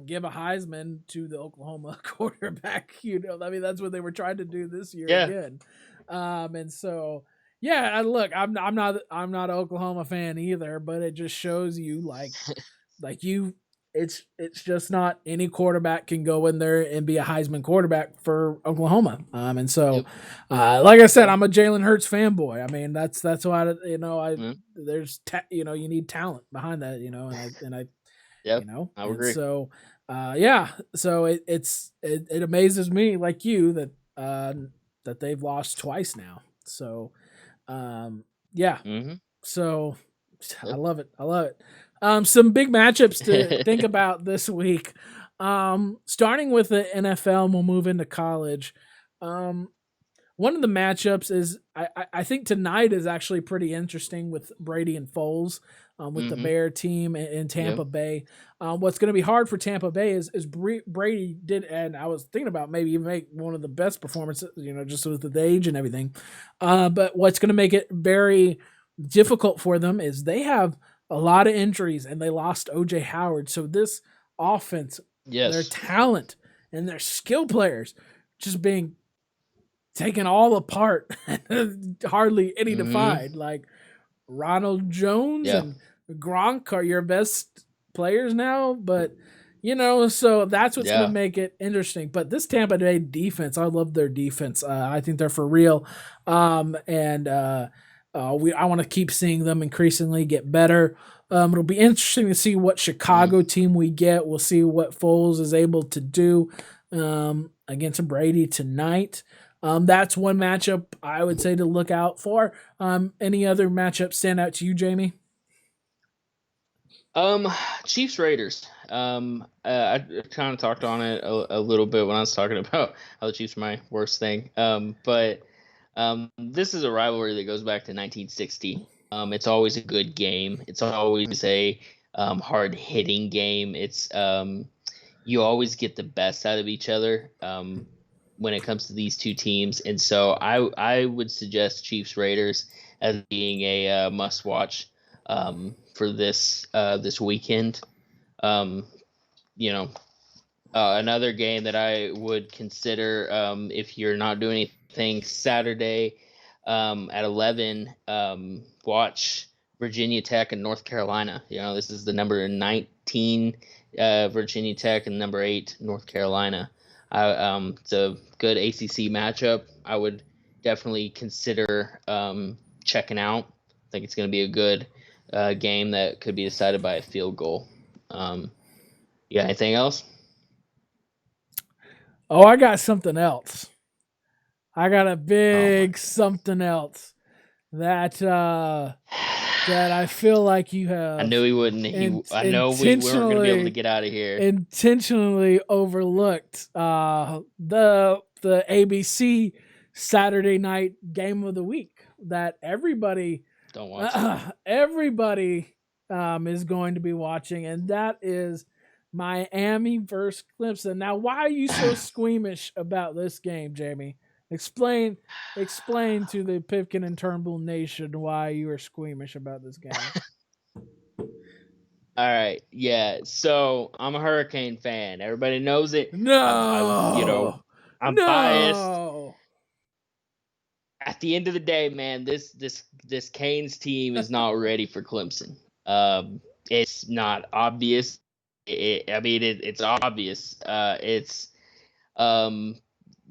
Speaker 1: give a Heisman to the Oklahoma quarterback. I mean, that's what they were trying to do this year
Speaker 2: Yeah.
Speaker 1: again. And so, yeah, look, I'm not an Oklahoma fan either, but it just shows you like you it's just not any quarterback can go in there and be a Heisman quarterback for Oklahoma. And so
Speaker 2: Yep.
Speaker 1: like I said,
Speaker 2: Yep.
Speaker 1: I'm a Jalen Hurts fanboy. I mean, that's why I
Speaker 2: Mm,
Speaker 1: you need talent behind that, and I
Speaker 2: yep. I would
Speaker 1: and
Speaker 2: agree.
Speaker 1: so yeah, so it amazes me like you that they've lost twice now. So yeah,
Speaker 2: Hmm.
Speaker 1: so I
Speaker 2: Yep.
Speaker 1: love it. I love it. Some big matchups to think about this week. Starting with the NFL, and we'll move into college. Um, one of the matchups is I think tonight is actually pretty interesting with Brady and Foles, with the
Speaker 2: Mm-hmm.
Speaker 1: Bear team in
Speaker 2: Yep.
Speaker 1: Tampa Bay. What's going to be hard for Tampa Bay is Brady did, and I was thinking about maybe even make one of the best performances, just with the age and everything. But what's going to make it very difficult for them is they have a lot of injuries and they lost OJ Howard. So this offense, their
Speaker 2: Yes.
Speaker 1: talent and their skill players just being taken all apart, hardly any
Speaker 2: Mm-hmm.
Speaker 1: defied. Like Ronald Jones
Speaker 2: Yeah.
Speaker 1: and Gronk are your best players now, but so that's what's going to
Speaker 2: Yeah.
Speaker 1: make it interesting. But this Tampa Bay defense, I love their defense. I think they're for real, and I want to keep seeing them increasingly get better. It'll be interesting to see what
Speaker 2: Mm.
Speaker 1: Chicago team we get. We'll see what Foles is able to do against Brady tonight. That's one matchup I would say to look out for. Any other matchups stand out to you, Jamie?
Speaker 2: Um, Chiefs Raiders. I kind of talked on it a little bit when I was talking about how the Chiefs are my worst thing. But this is a rivalry that goes back to 1960. It's always a good game. It's always a hard hitting game. It's you always get the best out of each other when it comes to these two teams, and so I would suggest Chiefs Raiders as being a must watch for this weekend. Um, you know, another game that I would consider if you're not doing anything Saturday at 11, watch Virginia Tech and North Carolina. This is the number 19 Virginia Tech and number 8 North Carolina. It's a good ACC matchup. I would definitely consider checking out. I think it's going to be a good game that could be decided by a field goal. Um, yeah, anything else?
Speaker 1: Oh, I got something else. I got a
Speaker 2: Oh my
Speaker 1: big something else that that I feel like you
Speaker 2: I knew
Speaker 1: have
Speaker 2: he wouldn't. I know we weren't going to be able to
Speaker 1: intentionally
Speaker 2: get out of here.
Speaker 1: overlooked. The ABC Saturday night game of the week that
Speaker 2: Don't watch it.
Speaker 1: everybody is going to be watching, and that is Miami versus Clemson. Now, why are you so squeamish about this game, Jamie? Explain explain to the Pipkin and Turnbull Nation why you are squeamish about this game.
Speaker 2: All right, yeah. So I'm a Hurricane fan. Everybody knows it.
Speaker 1: No,
Speaker 2: I'm biased.
Speaker 1: no.
Speaker 2: At the end of the day, man, this Canes team is not ready for Clemson. It's not obvious. It's obvious. It's um,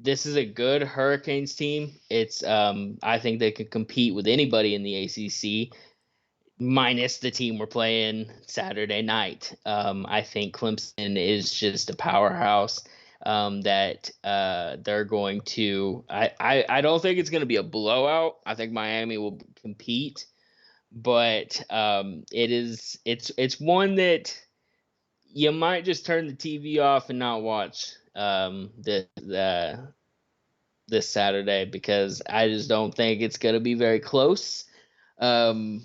Speaker 2: this is a good Hurricanes team. It's I think they could compete with anybody in the ACC, minus the team we're playing Saturday night. I think Clemson is just a powerhouse. That they're going to. I don't think it's going to be a blowout. I think Miami will compete, but it's one that you might just turn the TV off and not watch this Saturday, because I just don't think it's going to be very close. Um,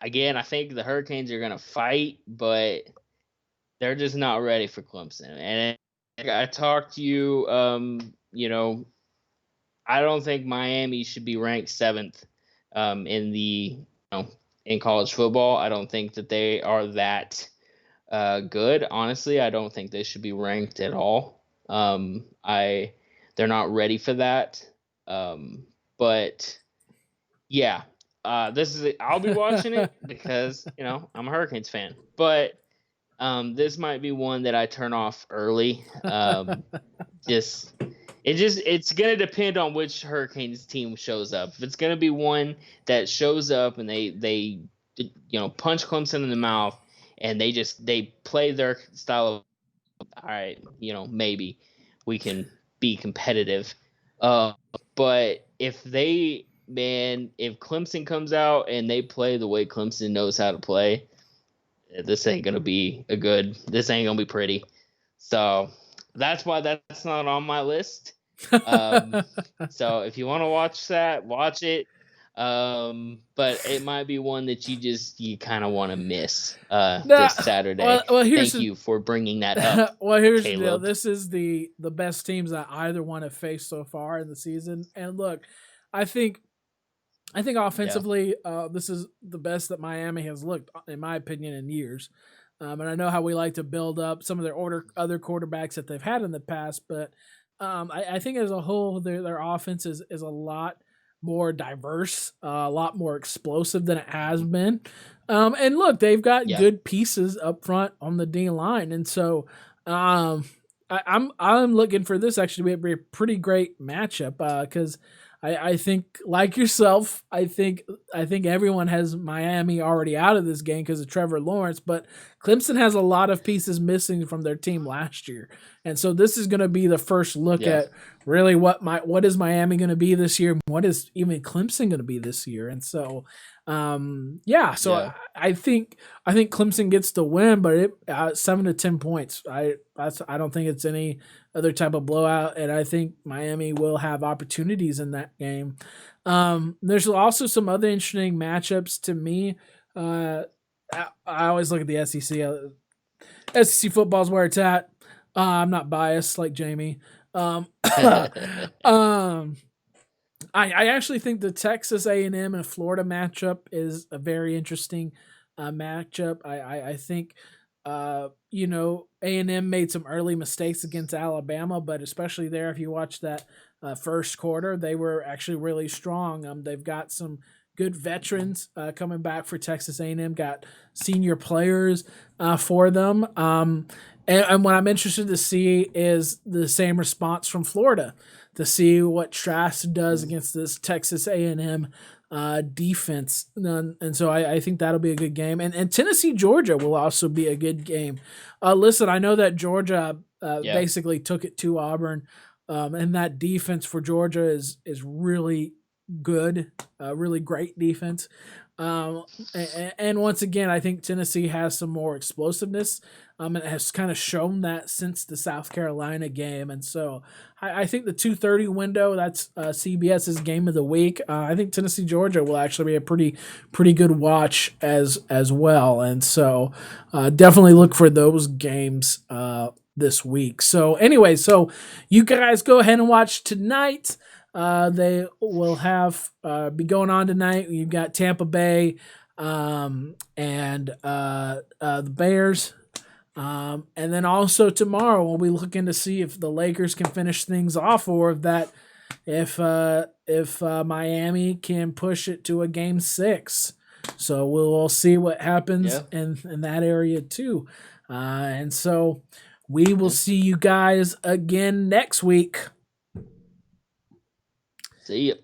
Speaker 2: Again, I think the Hurricanes are going to fight, but they're just not ready for Clemson. And I talked to you, I don't think Miami should be ranked seventh in college football. I don't think that they are that good. Honestly, I don't think they should be ranked at all. I They're not ready for that. But yeah, I'll be watching it because I'm a Hurricanes fan. But this might be one that I turn off early. Just it's gonna depend on which Hurricanes team shows up. If it's gonna be one that shows up and they punch Clemson in the mouth and they play their style of, all right, maybe we can be competitive. Uh, but if Clemson comes out and they play the way Clemson knows how to play, this ain't gonna be this ain't gonna be pretty. So that's why that's not on my list. Um, so if you want to watch that, watch it. But it might be one that you kind of want to miss
Speaker 1: Nah,
Speaker 2: this Saturday.
Speaker 1: well, here's
Speaker 2: Thank
Speaker 1: the
Speaker 2: you for bringing that up,
Speaker 1: well, here's the deal.
Speaker 2: Caleb.
Speaker 1: This is the best teams that either one have faced so far in the season. And look, I think
Speaker 2: Yeah.
Speaker 1: offensively, this is the best that Miami has looked, in my opinion, in years. And I know how we like to build up some of their other quarterbacks that they've had in the past, but I think as a whole, their offense is a lot more diverse, a lot more explosive than it has been. And look, they've got
Speaker 2: Yeah.
Speaker 1: good pieces up front on the D line, and so I'm looking for this actually to be a pretty great matchup because I think like yourself, I think everyone has Miami already out of this game because of Trevor Lawrence, but Clemson has a lot of pieces missing from their team last year, and so this is going to be the first look
Speaker 2: Yeah.
Speaker 1: at really what is Miami going to be this year, what is even Clemson going to be this year, and so yeah, so
Speaker 2: Yeah.
Speaker 1: I think Clemson gets the win, but 7 to 10 points. I don't think it's any other type of blowout, and I think Miami will have opportunities in that game. There's also some other interesting matchups to me. I always look at the SEC. SEC football is where it's at. I'm not biased like Jamie. Um, I actually think the Texas A&M and Florida matchup is a very interesting matchup. I think A&M made some early mistakes against Alabama, but especially there, if you watch that first quarter, they were actually really strong. They've got some good veterans coming back for Texas A&M. Got senior players for them. And what I'm interested to see is the same response from Florida to see what Trask does against this Texas A&M defense. And so I think that'll be a good game. And Tennessee, Georgia will also be a good game. Listen, I know that Georgia
Speaker 2: Yeah.
Speaker 1: basically took it to Auburn, and that defense for Georgia is really good, really great defense. And once again, I think Tennessee has some more explosiveness, and has kind of shown that since the South Carolina game. And so I think the 2:30 window, that's CBS's game of the week. I think Tennessee Georgia will actually be a pretty good watch as well. And so definitely look for those games this week. So anyway, so you guys go ahead and watch tonight. They will have be going on tonight. You've got Tampa Bay and the Bears. And then also tomorrow we'll be looking to see if the Lakers can finish things off, or if Miami can push it to a game 6. So we'll see what happens
Speaker 2: Yeah.
Speaker 1: in that area too. And so we will
Speaker 2: Yeah.
Speaker 1: see you guys again next week.
Speaker 2: See ya.